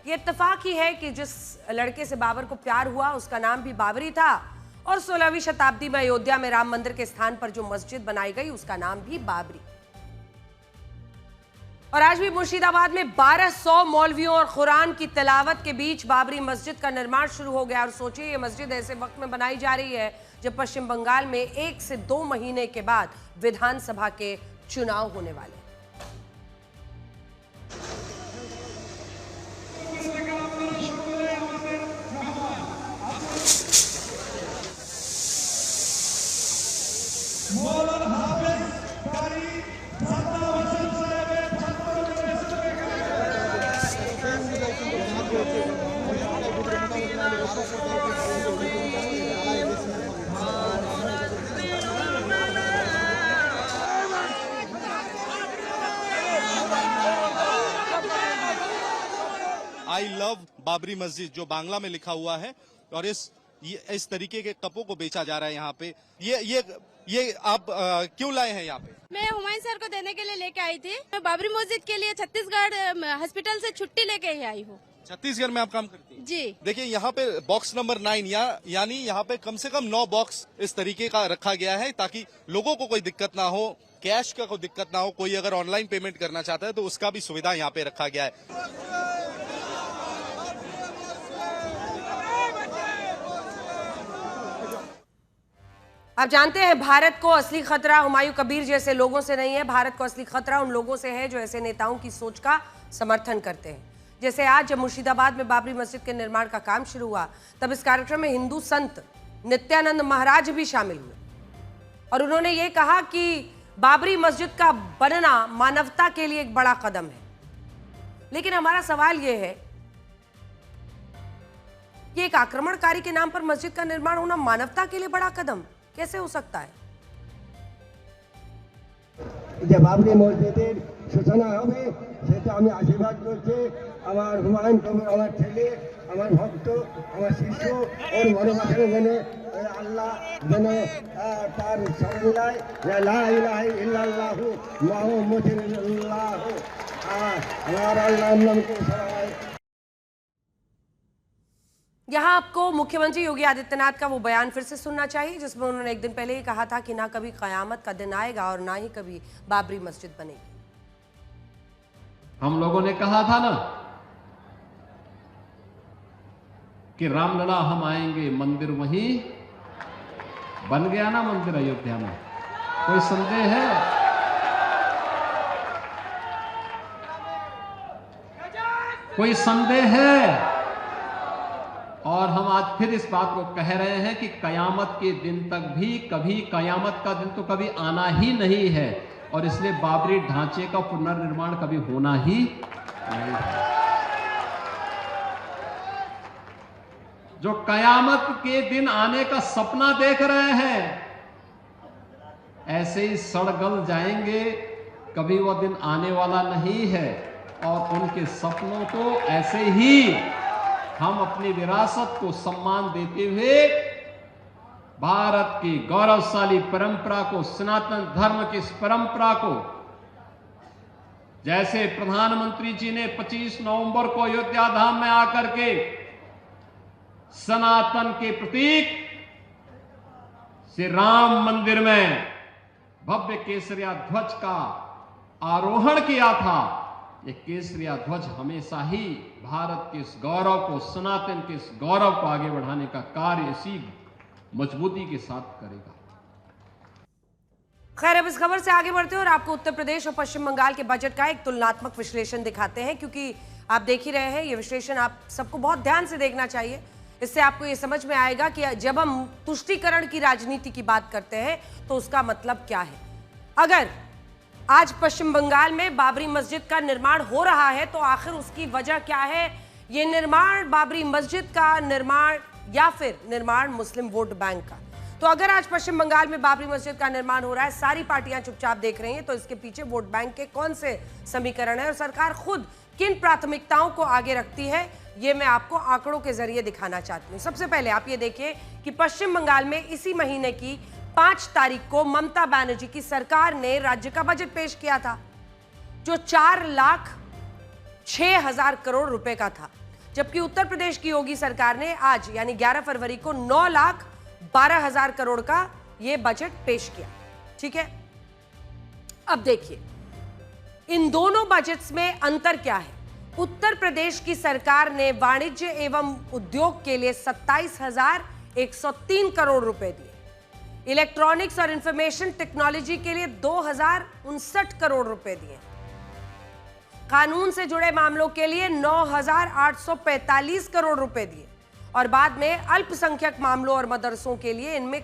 ये इत्तेफाक ही है कि जिस लड़के से बाबर को प्यार हुआ उसका नाम भी बाबरी था, और 16वीं शताब्दी में अयोध्या में राम मंदिर के स्थान पर जो मस्जिद बनाई गई उसका नाम भी बाबरी। और आज भी मुर्शिदाबाद में 1200 मौलवियों और कुरान की तिलावत के बीच बाबरी मस्जिद का निर्माण शुरू हो गया। और सोचिए, ये मस्जिद ऐसे वक्त में बनाई जा रही है जब पश्चिम बंगाल में 1 से 2 महीने के बाद विधानसभा के चुनाव होने वाले हैं। आई लव बाबरी मस्जिद जो बांग्ला में लिखा हुआ है, और इस तरीके के कपों को बेचा जा रहा है यहाँ पे। ये ये आप क्यों लाए हैं यहाँ पे? मैं हुमायूं सर को देने के लिए लेके आई थी। मैं बाबरी मस्जिद के लिए छत्तीसगढ़ हॉस्पिटल से छुट्टी लेके ही आई हूँ। छत्तीसगढ़ में आप काम करती हैं? जी। देखिए यहाँ पे बॉक्स नंबर 9 यानी यहाँ पे कम से कम 9 बॉक्स इस तरीके का रखा गया है ताकि लोगों को कोई दिक्कत ना हो, कैश का कोई दिक्कत ना हो। कोई अगर ऑनलाइन पेमेंट करना चाहता है तो उसका भी सुविधा यहाँ पे रखा गया है। आप जानते हैं भारत को असली खतरा हुमायूं कबीर जैसे लोगों से नहीं है, भारत को असली खतरा उन लोगों से है जो ऐसे नेताओं की सोच का समर्थन करते हैं। जैसे आज जब मुर्शिदाबाद में बाबरी मस्जिद के निर्माण का काम शुरू हुआ तब इस कार्यक्रम में हिंदू संत नित्यानंद महाराज भी शामिल हुए और उन्होंने ये कहा कि बाबरी मस्जिद का बनना मानवता के लिए एक बड़ा कदम है। लेकिन हमारा सवाल यह है कि एक आक्रमणकारी के नाम पर मस्जिद का निर्माण होना मानवता के लिए बड़ा कदम कैसे हो सकता है? যে বাবরি মসজিদের সূচনা হবে সেটা আমি আশীর্বাদ করছি। আমার হুমায়ুন কবির আমার ছেলে, আমার ভক্ত, আমার শিষ্য ওর মনোবাসনে যেন আল্লাহ যেন তার স্মরণ নেয়, লা ইলাহা ইল্লাল্লাহু মুহাম্মাদুর রাসূলুল্লাহ। আমার আল্লাহর নামকে সবাই। यहां आपको मुख्यमंत्री योगी आदित्यनाथ का वो बयान फिर से सुनना चाहिए जिसमें उन्होंने एक दिन पहले ही कहा था कि ना कभी कयामत का दिन आएगा और ना ही कभी बाबरी मस्जिद बनेगी। हम लोगों ने कहा था ना कि रामलला हम आएंगे, मंदिर वहीं बन गया ना, मंदिर अयोध्या में। कोई संदेह है? कोई संदेह है? और हम आज फिर इस बात को कह रहे हैं कि कयामत के दिन तक भी कभी कयामत का दिन तो कभी आना ही नहीं है और इसलिए बाबरी ढांचे का पुनर्निर्माण कभी होना ही नहीं है। जो कयामत के दिन आने का सपना देख रहे हैं ऐसे ही सड़गल जाएंगे, कभी वह दिन आने वाला नहीं है और उनके सपनों को ऐसे ही हम अपनी विरासत को सम्मान देते हुए भारत की गौरवशाली परंपरा को, सनातन धर्म की इस परंपरा को, जैसे प्रधानमंत्री जी ने 25 नवंबर को अयोध्या धाम में आकर के सनातन के प्रतीक श्री राम मंदिर में भव्य केसरिया ध्वज का आरोहण किया था, ये केसरिया ध्वज हमेशा ही भारत के इस गौरव को, सनातन के इस गौरव को आगे बढ़ाने का कार्य इसी मजबूती के साथ करेगा। खैर, अब इस खबर से आगे बढ़ते हैं और आपको उत्तर प्रदेश और पश्चिम बंगाल के बजट का एक तुलनात्मक विश्लेषण दिखाते हैं, क्योंकि आप देख ही रहे हैं ये विश्लेषण आप सबको बहुत ध्यान से देखना चाहिए। इससे आपको ये समझ में आएगा कि जब हम तुष्टीकरण की राजनीति की बात करते हैं तो उसका मतलब क्या है। अगर आज पश्चिम बंगाल में बाबरी मस्जिद का निर्माण हो रहा है तो आखिर उसकी वजह क्या है? ये निर्माण बाबरी मस्जिद का निर्माण या फिर निर्माण मुस्लिम वोट बैंक का? तो अगर आज पश्चिम बंगाल में बाबरी मस्जिद का निर्माण हो रहा है, सारी पार्टियां चुपचाप देख रही हैं, तो इसके पीछे वोट बैंक के कौन से समीकरण है और सरकार खुद किन प्राथमिकताओं को आगे रखती है, ये मैं आपको आंकड़ों के जरिए दिखाना चाहती हूँ। सबसे पहले आप ये देखिए कि पश्चिम बंगाल में इसी महीने की 5 तारीख को ममता बनर्जी की सरकार ने राज्य का बजट पेश किया था जो 4,06,000 करोड़ रुपए का था, जबकि उत्तर प्रदेश की योगी सरकार ने आज यानी 11 फरवरी को 9,12,000 करोड़ का यह बजट पेश किया। ठीक है, अब देखिए इन दोनों बजट्स में अंतर क्या है। उत्तर प्रदेश की सरकार ने वाणिज्य एवं उद्योग के लिए 27,103 करोड़ रुपए दिए, इलेक्ट्रॉनिक्स और इंफॉर्मेशन टेक्नोलॉजी के लिए 2,059 करोड़ रुपए दिए, कानून से जुड़े मामलों के लिए 9,845 करोड़ रुपए दिए और बाद में अल्पसंख्यक मामलों और मदरसों के लिए इनमें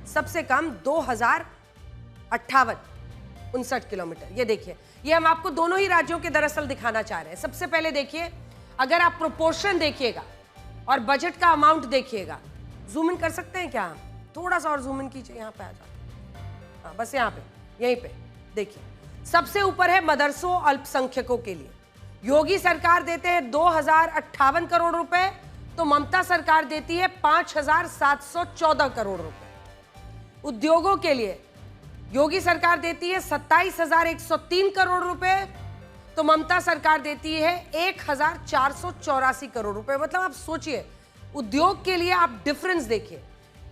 सबसे कम 2,058 किलोमीटर। ये देखिए, ये हम आपको दोनों ही राज्यों के दरअसल दिखाना चाह रहे हैं। सबसे पहले देखिए, अगर आप प्रोपोर्शन देखिएगा और बजट का अमाउंट देखिएगा, जूम इन कर सकते हैं क्या हम? थोड़ा सा और जूम इन कीजिए, यहाँ पे आ जाए, हाँ बस यहाँ पे, यहीं पे देखिए। सबसे ऊपर है मदरसों अल्पसंख्यकों के लिए, योगी सरकार देते हैं 2,058 करोड़ रुपए, तो ममता सरकार देती है 5,714 करोड़ रुपए। उद्योगों के लिए योगी सरकार देती है 27,103 करोड़ रुपए, तो ममता सरकार देती है 1,484 करोड़ रुपए। मतलब आप सोचिए, उद्योग के लिए आप डिफरेंस देखिए।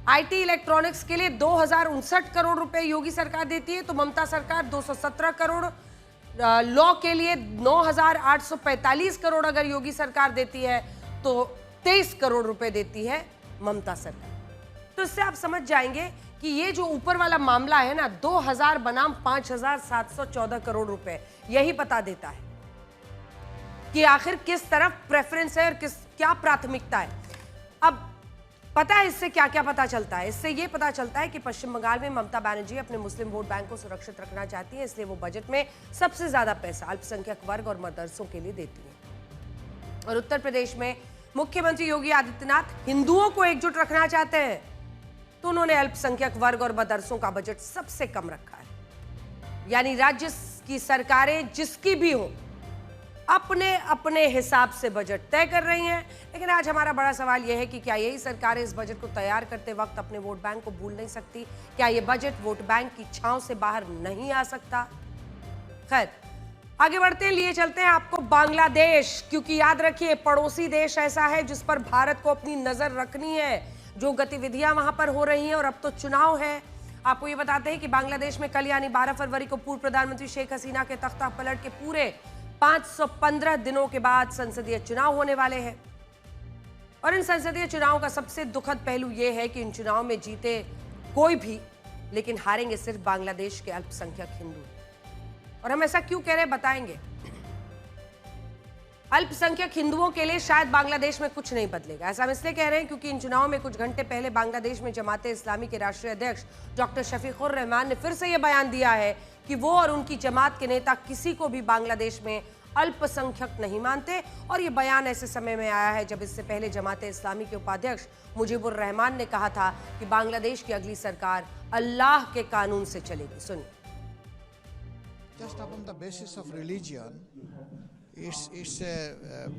आईटी इलेक्ट्रॉनिक्स के लिए 2,059 करोड़ रुपए योगी सरकार देती है, तो ममता सरकार 217 करोड़। लॉ के लिए 9,845 करोड़ अगर योगी सरकार देती है, तो 23 करोड़ रुपए देती है ममता सरकार। तो इससे आप समझ जाएंगे कि ये जो ऊपर वाला मामला है ना, 2,000 बनाम 5,714 करोड़ रुपए, यही बता देता है कि आखिर किस तरफ प्रेफरेंस है और क्या प्राथमिकता है। अब पता है इससे क्या क्या पता चलता है? इससे ये पता चलता है कि पश्चिम बंगाल में ममता बनर्जी अपने मुस्लिम वोट बैंक को सुरक्षित रखना चाहती है, इसलिए वो बजट में सबसे ज्यादा पैसा अल्पसंख्यक वर्ग और मदरसों के लिए देती है। और उत्तर प्रदेश में मुख्यमंत्री योगी आदित्यनाथ हिंदुओं को एकजुट रखना चाहते हैं, तो उन्होंने अल्पसंख्यक वर्ग और मदरसों का बजट सबसे कम रखा है। यानी राज्य की सरकारें जिसकी भी हो, अपने अपने हिसाब से बजट तय कर रही हैं। लेकिन आज हमारा बड़ा सवाल यह है कि क्या यही सरकारें इस बजट को तैयार करते वक्त अपने वोट बैंक को भूल नहीं सकती? क्या यह बजट वोट बैंक की छांव से बाहर नहीं आ सकता? खैर, आगे बढ़ते हैं, लिए चलते हैं आपको बांग्लादेश, क्योंकि याद रखिए पड़ोसी देश ऐसा है जिस पर भारत को अपनी नजर रखनी है। जो गतिविधियां वहां पर हो रही हैं, और अब तो चुनाव है। आपको ये बताते हैं कि बांग्लादेश में कल यानी 12 फरवरी को पूर्व प्रधानमंत्री शेख हसीना के तख्ता पलट के पूरे 515 दिनों के बाद संसदीय चुनाव होने वाले हैं। और इन संसदीय चुनाव का सबसे दुखद पहलू यह है कि इन चुनाव में जीते कोई भी, लेकिन हारेंगे सिर्फ बांग्लादेश के अल्पसंख्यक हिंदू। और हम ऐसा क्यों कह रहे हैं, बताएंगे। अल्पसंख्यक हिंदुओं के लिए शायद बांग्लादेश में कुछ नहीं बदलेगा। ऐसा हम इसलिए कह रहे हैं क्योंकि इन चुनावों में कुछ घंटे पहले बांग्लादेश में जमाते इस्लामी के राष्ट्रीय अध्यक्ष डॉक्टर शफीकुर रहमान ने फिर से यह बयान दिया है कि वो और उनकी जमात के नेता किसी को भी बांग्लादेश में अल्पसंख्यक नहीं मानते। और ये बयान ऐसे समय में आया है जब इससे पहले जमाते इस्लामी के उपाध्यक्ष मुजीबुर रहमान ने कहा था कि बांग्लादेश की अगली सरकार अल्लाह के कानून से चलेगी। सुनिए। Just upon the basis of religion, it's a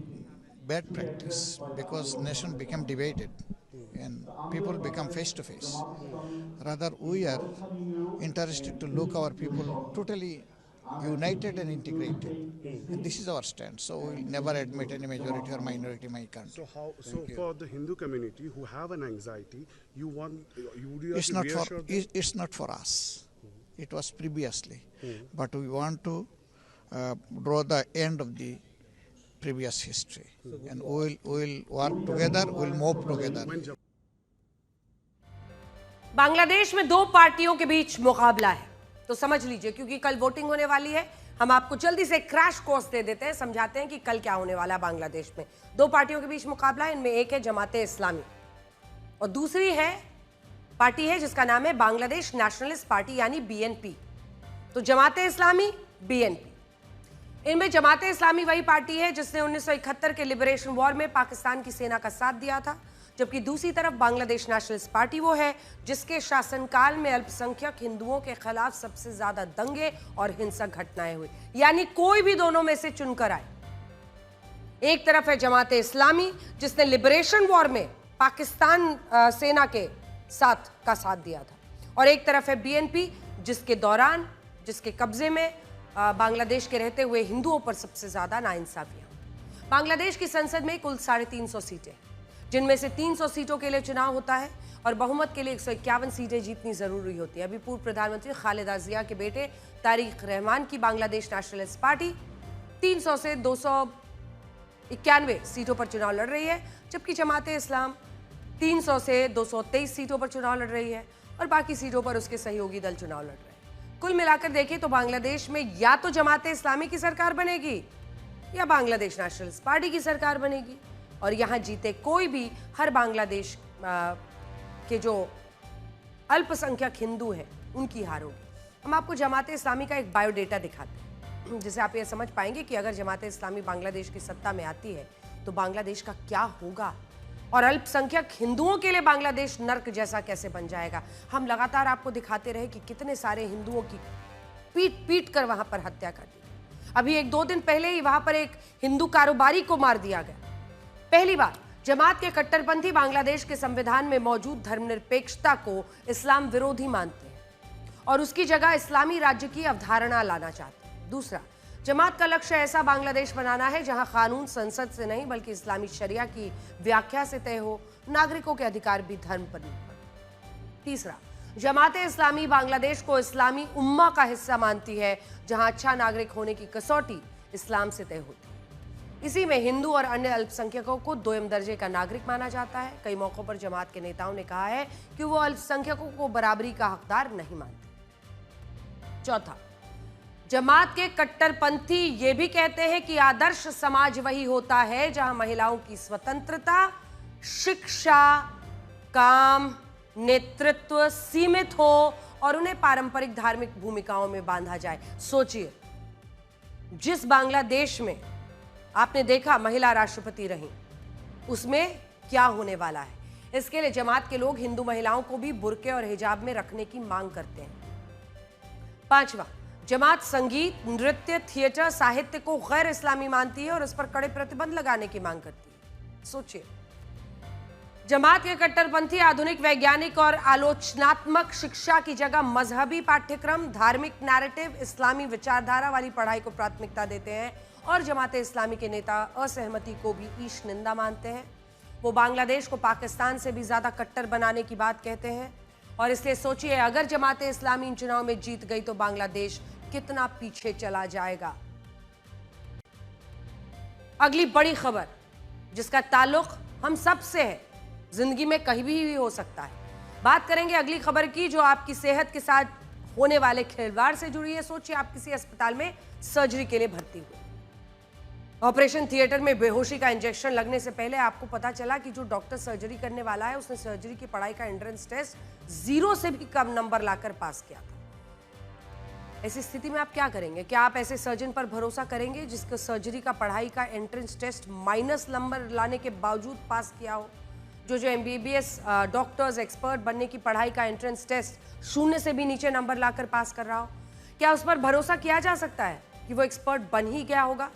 bad practice because nation become divided and people become face to face. Rather, we are interested to look our people totally united and integrated, and this is our stand. So we will never admit any majority or minority in my country. So for the Hindu community who have an anxiety, It's not for us. It was previously, but we want to draw the end of the previous history, and we will work together. We will move together. Bangladesh में दो पार्टियों के बीच मुकाबला है, तो समझ लीजिए, क्योंकि कल वोटिंग होने वाली है। हम आपको जल्दी से क्रैश कोर्स दे देते हैं, समझाते हैं कि कल क्या होने वाला है। बांग्लादेश में दो पार्टियों के बीच मुकाबला है। इनमें एक है जमाते इस्लामी और दूसरी पार्टी है जिसका नाम है बांग्लादेश नेशनलिस्ट पार्टी यानी बीएनपी। तो जमाते इस्लामी, बीएनपी, इनमें जमाते इस्लामी वही पार्टी है जिसने 1971 के लिबरेशन वॉर में पाकिस्तान की सेना का साथ दिया था, जबकि दूसरी तरफ बांग्लादेश नेशनलिस्ट पार्टी वो है जिसके शासनकाल में अल्पसंख्यक हिंदुओं के खिलाफ सबसे ज्यादा दंगे और हिंसक घटनाएं हुई। यानी कोई भी दोनों में से चुनकर आए। एक तरफ है जमाते इस्लामी जिसने लिबरेशन वॉर में पाकिस्तान सेना के साथ दिया था, और एक तरफ है बीएनपी जिसके कब्जे में बांग्लादेश के रहते हुए हिंदुओं पर सबसे ज्यादा नाइंसाफियां। बांग्लादेश की संसद में कुल 350 सीटें, जिनमें से 300 सीटों के लिए चुनाव होता है और बहुमत के लिए 151 सीटें जीतनी जरूरी होती है। अभी पूर्व प्रधानमंत्री खालिदा जिया के बेटे तारिक रहमान की बांग्लादेश नेशनलिस्ट पार्टी 300 से 291 सीटों पर चुनाव लड़ रही है, जबकि जमाते इस्लाम 300 से 223 सीटों पर चुनाव लड़ रही है और बाकी सीटों पर उसके सहयोगी दल चुनाव लड़ रहे हैं। कुल मिलाकर देखें तो बांग्लादेश में या तो जमाते इस्लामी की सरकार बनेगी या बांग्लादेश नेशनलिस्ट पार्टी की सरकार बनेगी, और यहां जीते कोई भी हर बांग्लादेश के जो अल्पसंख्यक हिंदू हैं उनकी हार होगी। हम आपको जमाते इस्लामी का एक बायोडेटा दिखाते हैं जिससे आप ये समझ पाएंगे कि अगर जमाते इस्लामी बांग्लादेश की सत्ता में आती है तो बांग्लादेश का क्या होगा और अल्पसंख्यक हिंदुओं के लिए बांग्लादेश नर्क जैसा कैसे बन जाएगा। हम लगातार आपको दिखाते रहे कि कितने सारे हिंदुओं की पीट कर वहां पर हत्या कर दी। अभी 1-2 दिन पहले ही वहां पर एक हिंदू कारोबारी को मार दिया गया। पहली बार जमात के कट्टरपंथी बांग्लादेश के संविधान में मौजूद धर्मनिरपेक्षता को इस्लाम विरोधी मानते हैं और उसकी जगह इस्लामी राज्य की अवधारणा लाना चाहते हैं। दूसरा, जमात का लक्ष्य ऐसा बांग्लादेश बनाना है जहां कानून संसद से नहीं बल्कि इस्लामी शरिया की व्याख्या से तय हो, नागरिकों के अधिकार भी धर्म पर निर्भर हो। तीसरा, जमात इस्लामी बांग्लादेश को इस्लामी उम्मा का हिस्सा मानती है जहां अच्छा नागरिक होने की कसौटी इस्लाम से तय होती है। इसी में हिंदू और अन्य अल्पसंख्यकों को दोयम दर्जे का नागरिक माना जाता है। कई मौकों पर जमात के नेताओं ने कहा है कि वो अल्पसंख्यकों को बराबरी का हकदार नहीं मानते। चौथा, जमात के कट्टरपंथी ये भी कहते हैं कि आदर्श समाज वही होता है जहां महिलाओं की स्वतंत्रता, शिक्षा, काम, नेतृत्व सीमित हो और उन्हें पारंपरिक धार्मिक भूमिकाओं में बांधा जाए। सोचिए, जिस बांग्लादेश में आपने देखा महिला राष्ट्रपति रही, उसमें क्या होने वाला है। इसके लिए जमात के लोग हिंदू महिलाओं को भी बुर्के और हिजाब में रखने की मांग करते हैं। पांचवा, जमात संगीत, नृत्य, थिएटर, साहित्य को गैर इस्लामी मानती है और उस पर कड़े प्रतिबंध लगाने की मांग करती है। सोचिए, जमात के कट्टरपंथी आधुनिक वैज्ञानिक और आलोचनात्मक शिक्षा की जगह मजहबी पाठ्यक्रम, धार्मिक नैरेटिव, इस्लामी विचारधारा वाली पढ़ाई को प्राथमिकता देते हैं और जमात इस्लामी के नेता असहमति को भी ईश निंदा मानते हैं। वो बांग्लादेश को पाकिस्तान से भी ज्यादा कट्टर बनाने की बात कहते हैं और इसलिए सोचिए, अगर जमात इस्लामी इन चुनाव में जीत गई तो बांग्लादेश कितना पीछे चला जाएगा। अगली बड़ी खबर जिसका ताल्लुक हम सब से है, जिंदगी में कहीं भी हो सकता है। बात करेंगे अगली खबर की जो आपकी सेहत के साथ होने वाले खिलवाड़ से जुड़ी है। सोचिए, आप किसी अस्पताल में सर्जरी के लिए भर्ती हुए, ऑपरेशन थिएटर में बेहोशी का इंजेक्शन लगने से पहले आपको पता चला कि जो डॉक्टर सर्जरी करने वाला है उसने सर्जरी की पढ़ाई का एंट्रेंस टेस्ट 0 से भी कम नंबर लाकर पास किया था। ऐसी स्थिति में आप क्या करेंगे? क्या आप ऐसे सर्जन पर भरोसा करेंगे जिसका सर्जरी का पढ़ाई का एंट्रेंस टेस्ट माइनस नंबर लाने के बावजूद पास किया हो? जो MBBS डॉक्टर्स एक्सपर्ट बनने की पढ़ाई का एंट्रेंस टेस्ट 0 से भी नीचे नंबर लाकर पास कर रहा हो, क्या उस पर भरोसा किया जा सकता है कि वो एक्सपर्ट बन ही गया होगा?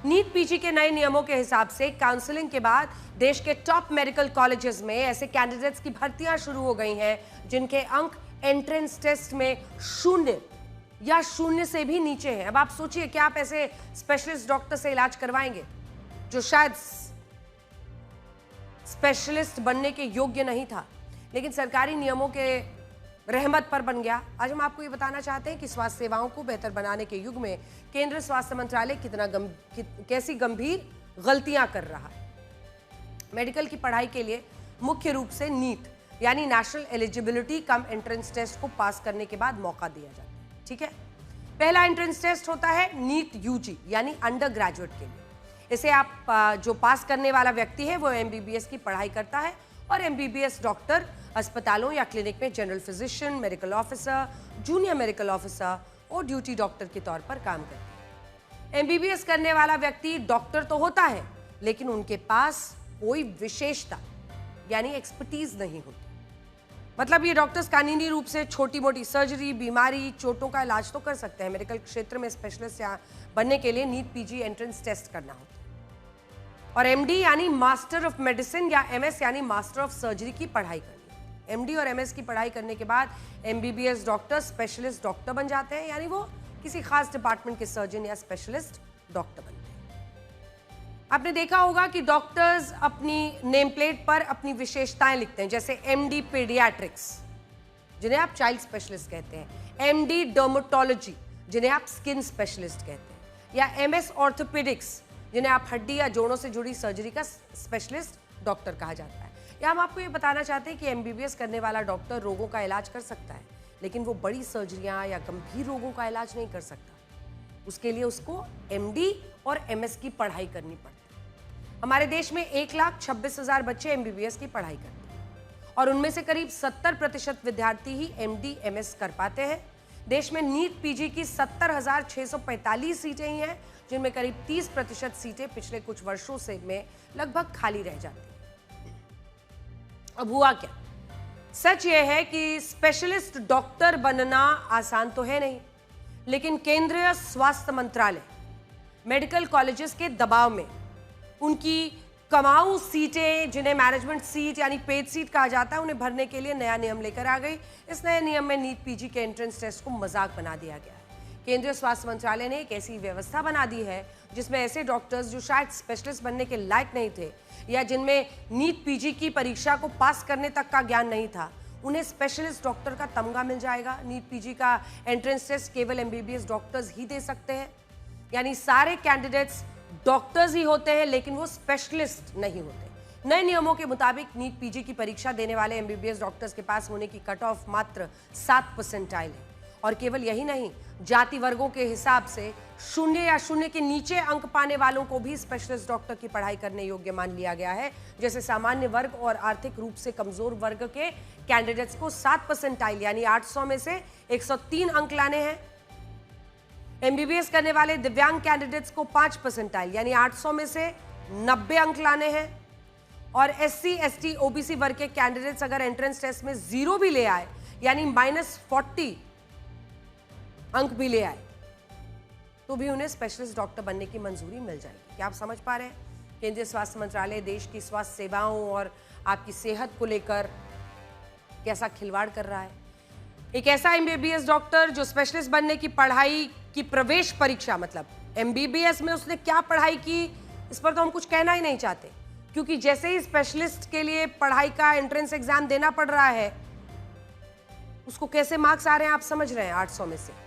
नीट पीजी के नए नियमों के हिसाब से काउंसलिंग के बाद देश के टॉप मेडिकल कॉलेजेस में ऐसे कैंडिडेट्स की भर्तियां शुरू हो गई हैं जिनके अंक एंट्रेंस टेस्ट में 0 या 0 से भी नीचे हैं। अब आप सोचिए, क्या आप ऐसे स्पेशलिस्ट डॉक्टर से इलाज करवाएंगे जो शायद स्पेशलिस्ट बनने के योग्य नहीं था, लेकिन सरकारी नियमों के रहमत पर बन गया? आज हम आपको ये बताना चाहते हैं कि स्वास्थ्य सेवाओं को बेहतर बनाने के युग में केंद्रीय स्वास्थ्य मंत्रालय कैसी गंभीर गलतियां कर रहा है। मेडिकल की पढ़ाई के लिए मुख्य रूप से नीट यानी national eligibility cum entrance test को पास करने के बाद मौका दिया जाता है। ठीक है, पहला एंट्रेंस टेस्ट होता है नीट यूजी यानी अंडर ग्रेजुएट के लिए। इसे आप जो पास करने वाला व्यक्ति है वो MBBS की पढ़ाई करता है और MBBS डॉक्टर अस्पतालों या क्लिनिक में general physician, medical officer, junior medical officer और ड्यूटी डॉक्टर के तौर पर काम करते हैं। MBBS करने वाला व्यक्ति डॉक्टर तो होता है लेकिन उनके पास कोई विशेषता यानी एक्सपर्टीज नहीं होती। मतलब ये डॉक्टर्स कानूनी रूप से छोटी मोटी सर्जरी, बीमारी, चोटों का इलाज तो कर सकते हैं। मेडिकल क्षेत्र में स्पेशलिस्ट बनने के लिए नीट पीजी एंट्रेंस टेस्ट करना होता है और MD यानी मास्टर ऑफ मेडिसिन या MS यानी मास्टर ऑफ सर्जरी की पढ़ाई करनी है। MD और MS की पढ़ाई करने के बाद MBBS डॉक्टर स्पेशलिस्ट डॉक्टर बन जाते हैं, यानी वो किसी खास डिपार्टमेंट के सर्जन या स्पेशलिस्ट डॉक्टर बनते हैं। आपने देखा होगा कि डॉक्टर्स अपनी नेम प्लेट पर अपनी विशेषताएं लिखते हैं, जैसे MD पीडियाट्रिक्स जिन्हें आप चाइल्ड स्पेशलिस्ट कहते हैं, MD डर्मेटोलॉजी जिन्हें आप स्किन स्पेशलिस्ट कहते हैं, या MS ऑर्थोपेडिक्स जिन्हें आप हड्डी या जोड़ों से जुड़ी सर्जरी का स्पेशलिस्ट डॉक्टर कहा जाता है। या हम आपको ये बताना चाहते हैं कि MBBS करने वाला डॉक्टर रोगों का इलाज कर सकता है लेकिन वो बड़ी सर्जरियां या गंभीर रोगों का इलाज नहीं कर सकता। उसके लिए उसको MD और MS की पढ़ाई करनी पड़ती है। हमारे देश में 1,26,000 बच्चे MBBS की पढ़ाई करते हैं और उनमें से करीब 70% विद्यार्थी ही MD MS कर पाते हैं। देश में नीट पीजी की 70,645 सीटें ही हैं जिनमें करीब 30% सीटें पिछले कुछ वर्षों से में लगभग खाली रह जाती हैं। अब हुआ क्या? सच यह है कि स्पेशलिस्ट डॉक्टर बनना आसान तो है नहीं, लेकिन केंद्रीय स्वास्थ्य मंत्रालय मेडिकल कॉलेजेस के दबाव में उनकी कमाऊ सीटें, जिन्हें मैनेजमेंट सीट यानी पेड सीट कहा जाता है, उन्हें भरने के लिए नया नियम लेकर आ गई। इस नए नियम में नीट पीजी के एंट्रेंस टेस्ट को मजाक बना दिया गया है। केंद्रीय स्वास्थ्य मंत्रालय ने एक ऐसी व्यवस्था बना दी है जिसमें ऐसे डॉक्टर्स जो शायद स्पेशलिस्ट बनने के लायक नहीं थे या जिनमें नीट पीजी की परीक्षा को पास करने तक का ज्ञान नहीं था, उन्हें स्पेशलिस्ट डॉक्टर का तमगा मिल जाएगा। नीट पीजी का एंट्रेंस टेस्ट केवल एमबीबीएस डॉक्टर्स ही दे सकते हैं, यानी सारे कैंडिडेट्स डॉक्टर्स ही होते हैं लेकिन वो स्पेशलिस्ट नहीं होते। नए नियमों के मुताबिक नीट पीजी की परीक्षा देने वाले एमबीबीएस डॉक्टर्स के पास होने की कट ऑफ मात्र 7 परसेंटाइल है। और केवल यही नहीं, जाति वर्गों के हिसाब से 0 या 0 के नीचे अंक पाने वालों को भी स्पेशलिस्ट डॉक्टर की पढ़ाई करने योग्य मान लिया गया है। जैसे सामान्य वर्ग और आर्थिक रूप से कमजोर वर्ग के कैंडिडेट्स को 7 परसेंटाइल यानी 800 में से 103 अंक लाने हैं। एमबीबीएस करने वाले दिव्यांग कैंडिडेट्स को 5 परसेंटाइल यानी 800 में से 90 अंक लाने हैं। और एससी, एसटी, ओबीसी वर्ग के कैंडिडेट्स अगर एंट्रेंस टेस्ट में 0 भी ले आए यानी -40 अंक भी ले आए तो भी उन्हें स्पेशलिस्ट डॉक्टर बनने की मंजूरी मिल जाएगी। क्या आप समझ पा रहे हैं? केंद्रीय स्वास्थ्य मंत्रालय देश की स्वास्थ्य सेवाओं और आपकी सेहत को लेकर कैसा खिलवाड़ कर रहा है। एक ऐसा एमबीबीएस डॉक्टर जो स्पेशलिस्ट बनने की पढ़ाई की प्रवेश परीक्षा, मतलब एमबीबीएस में उसने क्या पढ़ाई की, इस पर तो हम कुछ कहना ही नहीं चाहते, क्योंकि जैसे ही स्पेशलिस्ट के लिए पढ़ाई का एंट्रेंस एग्जाम देना पड़ रहा है, उसको कैसे मार्क्स आ रहे हैं आप समझ रहे हैं। 800 में से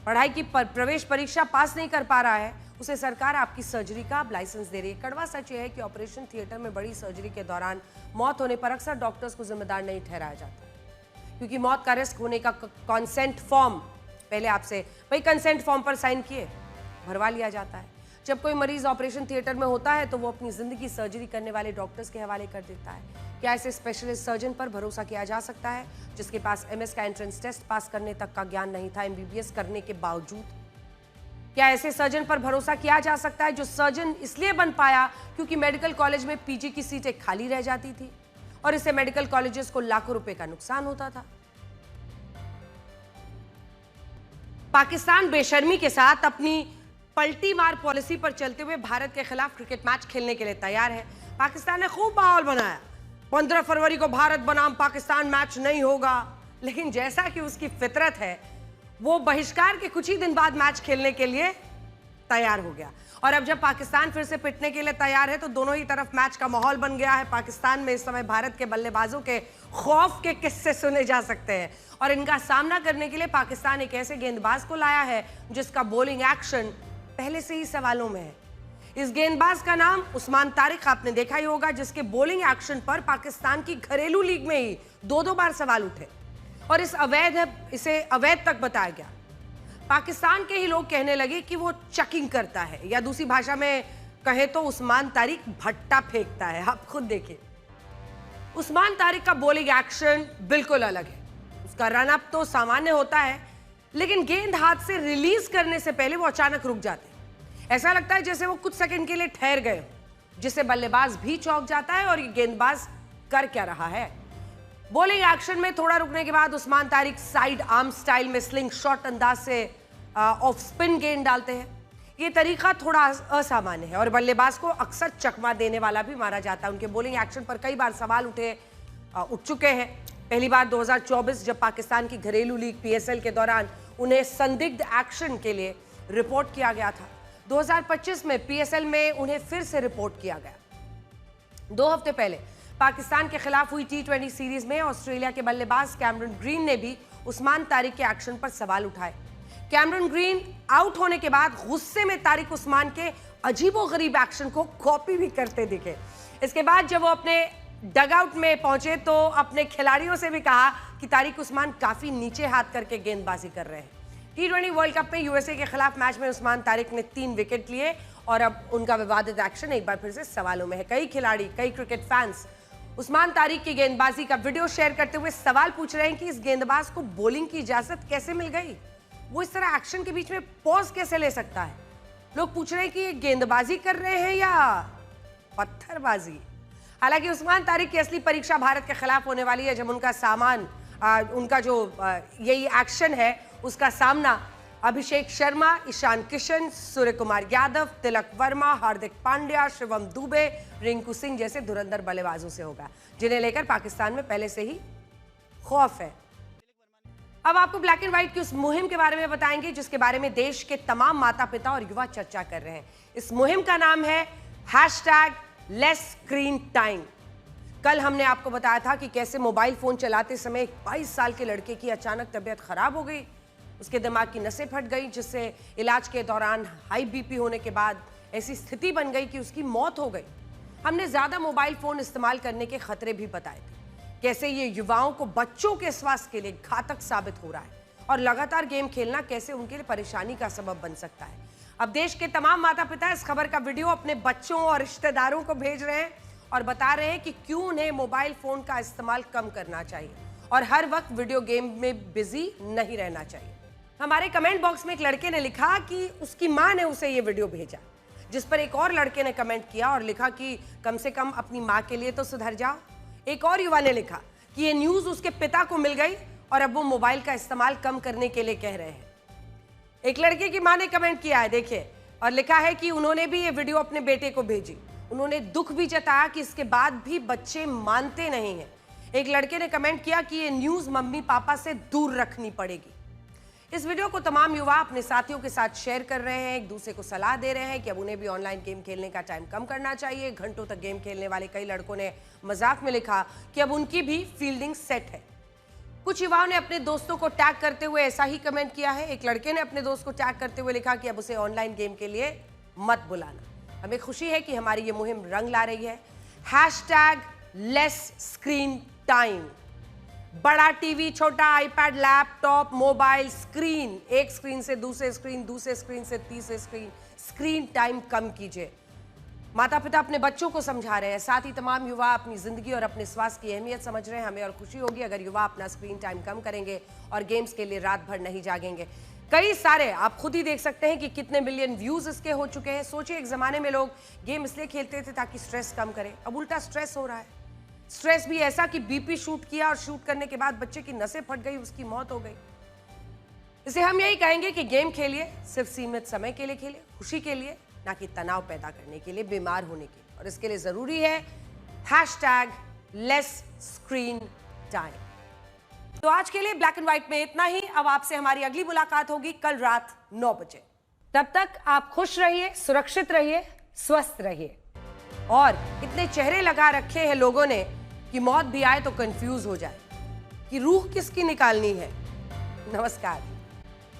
पढ़ाई की प्रवेश परीक्षा पास नहीं कर पा रहा है, उसे सरकार आपकी सर्जरी का लाइसेंस दे रही है। कड़वा सच यह है कि ऑपरेशन थिएटर में बड़ी सर्जरी के दौरान मौत होने पर अक्सर डॉक्टर्स को जिम्मेदार नहीं ठहराया जाता, क्योंकि मौत का रिस्क होने का कंसेंट फॉर्म पहले आपसे भाई कंसेंट फॉर्म पर साइन किए भरवा लिया जाता है। जब कोई मरीज ऑपरेशन थिएटर में होता है तो वो अपनी जिंदगी सर्जरी करने वाले डॉक्टर्स के हवाले कर देता है। क्या ऐसे स्पेशलिस्ट सर्जन पर भरोसा किया जा सकता है जिसके पास एमएस का एंट्रेंस टेस्ट पास करने तक का ज्ञान नहीं था एमबीबीएस करने के बावजूद? क्या ऐसे सर्जन पर भरोसा किया जा सकता है जो सर्जन इसलिए बन पाया क्योंकि मेडिकल कॉलेज में पीजी की सीटें खाली रह जाती थी और इससे मेडिकल कॉलेजेस को लाखों रुपए का नुकसान होता था? पाकिस्तान बेशर्मी के साथ अपनी पलटी मार पॉलिसी पर चलते हुए भारत के खिलाफ क्रिकेट मैच खेलने के लिए तैयार है। पाकिस्तान ने खूब माहौल बनाया, 15 फरवरी को भारत बनाम पाकिस्तान मैच नहीं होगा, लेकिन जैसा कि उसकी फितरत है वो बहिष्कार के कुछ ही दिन बाद मैच खेलने के लिए तैयार हो गया। और अब जब पाकिस्तान फिर से पिटने के लिए तैयार है तो दोनों ही तरफ मैच का माहौल बन गया है। पाकिस्तान में इस समय भारत के बल्लेबाजों के खौफ के किस्से सुने जा सकते हैं और इनका सामना करने के लिए पाकिस्तान एक ऐसे गेंदबाज को लाया है जिसका बॉलिंग एक्शन पहले से ही सवालों में है। इस गेंदबाज का नाम उस्मान तारिक आपने देखा ही होगा, जिसके बॉलिंग एक्शन पर पाकिस्तान की घरेलू लीग में ही 2-2 बार सवाल उठे और इसे अवैध तक बताया गया। पाकिस्तान के ही लोग कहने लगे कि वो चेकिंग करता है, या दूसरी भाषा में कहे तो उस्मान तारिक भट्टा फेंकता है। आप खुद देखिए, उस्मान तारिक का बॉलिंग एक्शन बिल्कुल अलग है। उसका रन अप तो सामान्य होता है, लेकिन गेंद हाथ से रिलीज करने से पहले वो अचानक रुक जाते हैं। ऐसा लगता है जैसे वो कुछ सेकंड के लिए ठहर गए, जिससे बल्लेबाज भी चौंक जाता है और ये गेंदबाज कर क्या रहा है। बॉलिंग एक्शन में थोड़ा रुकने के बाद Usman Tariq side arm style में स्लिंग शॉट अंदाज से ऑफ स्पिन गेंद डालते हैं। ये तरीका थोड़ा असामान्य है और बल्लेबाज को अक्सर चकमा देने वाला भी माना जाता है। उनके बॉलिंग एक्शन पर कई बार सवाल उठ चुके हैं। पहली बार 2024 जब पाकिस्तान की घरेलू लीग पीएसएल के दौरान उन्हें संदिग्ध एक्शन के लिए रिपोर्ट किया गया था। 2025 में पीएसएल में उन्हें फिर से रिपोर्ट किया गया। 2 हफ्ते पहले पाकिस्तान के खिलाफ हुई T20 सीरीज में ऑस्ट्रेलिया के बल्लेबाज कैमरन ग्रीन ने भी उस्मान तारिक के एक्शन पर सवाल उठाए। कैमरन ग्रीन आउट होने के बाद गुस्से में तारिक उस्मान के अजीबोगरीब एक्शन को कॉपी भी करते दिखे। इसके बाद जब वो अपने डगआउट में पहुंचे तो अपने खिलाड़ियों से भी कहा कि तारिक उस्मान काफी नीचे हाथ करके गेंदबाजी कर रहे हैं। T20 वर्ल्ड कप में यूएसए के खिलाफ मैच में उस्मान तारिक ने 3 विकेट लिए और अब उनका विवादित एक्शन एक बार फिर से सवालों में है। कई खिलाड़ी, कई क्रिकेट फैंस उस्मान तारिक की गेंदबाजी का वीडियो शेयर करते हुए सवाल पूछ रहे हैं कि इस गेंदबाज को बॉलिंग की इजाजत कैसे मिल गई, वो इस तरह एक्शन के बीच में पॉज कैसे ले सकता है। लोग पूछ रहे हैं कि ये गेंदबाजी कर रहे हैं या पत्थरबाजी। हालांकि उस्मान तारिक की असली परीक्षा भारत के खिलाफ होने वाली है, जब उनका जो यही एक्शन है उसका सामना अभिषेक शर्मा, ईशान किशन, सूर्य कुमार यादव, तिलक वर्मा, हार्दिक पांड्या, शिवम दुबे, रिंकू सिंह जैसे धुरंधर बल्लेबाजों से होगा, जिन्हें लेकर पाकिस्तान में पहले से ही खौफ है। अब आपको ब्लैक एंड व्हाइट की उस मुहिम के बारे में बताएंगे जिसके बारे में देश के तमाम माता पिता और युवा चर्चा कर रहे हैं। इस मुहिम का नाम है #LessScreenTime। कल हमने आपको बताया था कि कैसे मोबाइल फोन चलाते समय एक 22 साल के लड़के की अचानक तबीयत खराब हो गई, उसके दिमाग की नसें फट गई, जिससे इलाज के दौरान हाई बीपी होने के बाद ऐसी स्थिति बन गई कि उसकी मौत हो गई। हमने ज्यादा मोबाइल फोन इस्तेमाल करने के खतरे भी बताए थे, कैसे ये युवाओं को बच्चों के स्वास्थ्य के लिए घातक साबित हो रहा है और लगातार गेम खेलना कैसे उनके लिए परेशानी का सबब बन सकता है। अब देश के तमाम माता पिता इस खबर का वीडियो अपने बच्चों और रिश्तेदारों को भेज रहे हैं और बता रहे हैं कि क्यों उन्हें मोबाइल फोन का इस्तेमाल कम करना चाहिए और हर वक्त वीडियो गेम में बिजी नहीं रहना चाहिए। हमारे कमेंट बॉक्स में एक लड़के ने लिखा कि उसकी मां ने उसे ये वीडियो भेजा, जिस पर एक और लड़के ने कमेंट किया और लिखा कि कम से कम अपनी मां के लिए तो सुधर जाओ। एक और युवा ने लिखा कि ये न्यूज उसके पिता को मिल गई और अब वो मोबाइल का इस्तेमाल कम करने के लिए कह रहे हैं। एक लड़के की मां ने कमेंट किया है, देखिए, और लिखा है कि उन्होंने भी ये वीडियो अपने बेटे को भेजी। उन्होंने दुख भी जताया कि इसके बाद भी बच्चे मानते नहीं हैं। एक लड़के ने कमेंट किया कि ये न्यूज मम्मी पापा से दूर रखनी पड़ेगी। इस वीडियो को तमाम युवा अपने साथियों के साथ शेयर कर रहे हैं, एक दूसरे को सलाह दे रहे हैं कि अब उन्हें भी ऑनलाइन गेम खेलने का टाइम कम करना चाहिए। घंटों तक गेम खेलने वाले कई लड़कों ने मजाक में लिखा कि अब उनकी भी फील्डिंग सेट है। कुछ युवाओं ने अपने दोस्तों को टैग करते हुए ऐसा ही कमेंट किया है। एक लड़के ने अपने दोस्त को टैग करते हुए लिखा कि अब उसे ऑनलाइन गेम के लिए मत बुलाना। हमें खुशी है कि हमारी ये मुहिम रंग ला रही है। #LessScreenTime। बड़ा टीवी, छोटा आईपैड, लैपटॉप, मोबाइल, स्क्रीन, एक स्क्रीन से दूसरे स्क्रीन, दूसरे स्क्रीन से तीसरे स्क्रीन, स्क्रीन टाइम कम कीजिए। माता पिता अपने बच्चों को समझा रहे हैं, साथ ही तमाम युवा अपनी जिंदगी और अपने स्वास्थ्य की अहमियत समझ रहे हैं। हमें और खुशी होगी अगर युवा अपना स्क्रीन टाइम कम करेंगे और गेम्स के लिए रात भर नहीं जागेंगे। कई सारे आप खुद ही देख सकते हैं कि कितने मिलियन व्यूज इसके हो चुके हैं। सोचिए, एक जमाने में लोग गेम इसलिए खेलते थे ताकि स्ट्रेस कम करें, अब उल्टा स्ट्रेस हो रहा है। स्ट्रेस भी ऐसा कि बीपी शूट किया और शूट करने के बाद बच्चे की नसें फट गई, उसकी मौत हो गई। इसे हम यही कहेंगे कि गेम खेलिए, सिर्फ सीमित समय के लिए खेलिए, खुशी के लिए, ना कि तनाव पैदा करने के लिए, बीमार होने के लिए। और इसके लिए जरूरी है #LessScreenTime। तो आज के लिए ब्लैक एंड व्हाइट में इतना ही। अब आपसे हमारी अगली मुलाकात होगी कल रात 9 बजे। तब तक आप खुश रहिए, सुरक्षित रहिए, स्वस्थ रहिए। और इतने चेहरे लगा रखे हैं लोगों ने कि मौत भी आए तो कंफ्यूज हो जाए कि रूह किसकी निकालनी है। नमस्कार।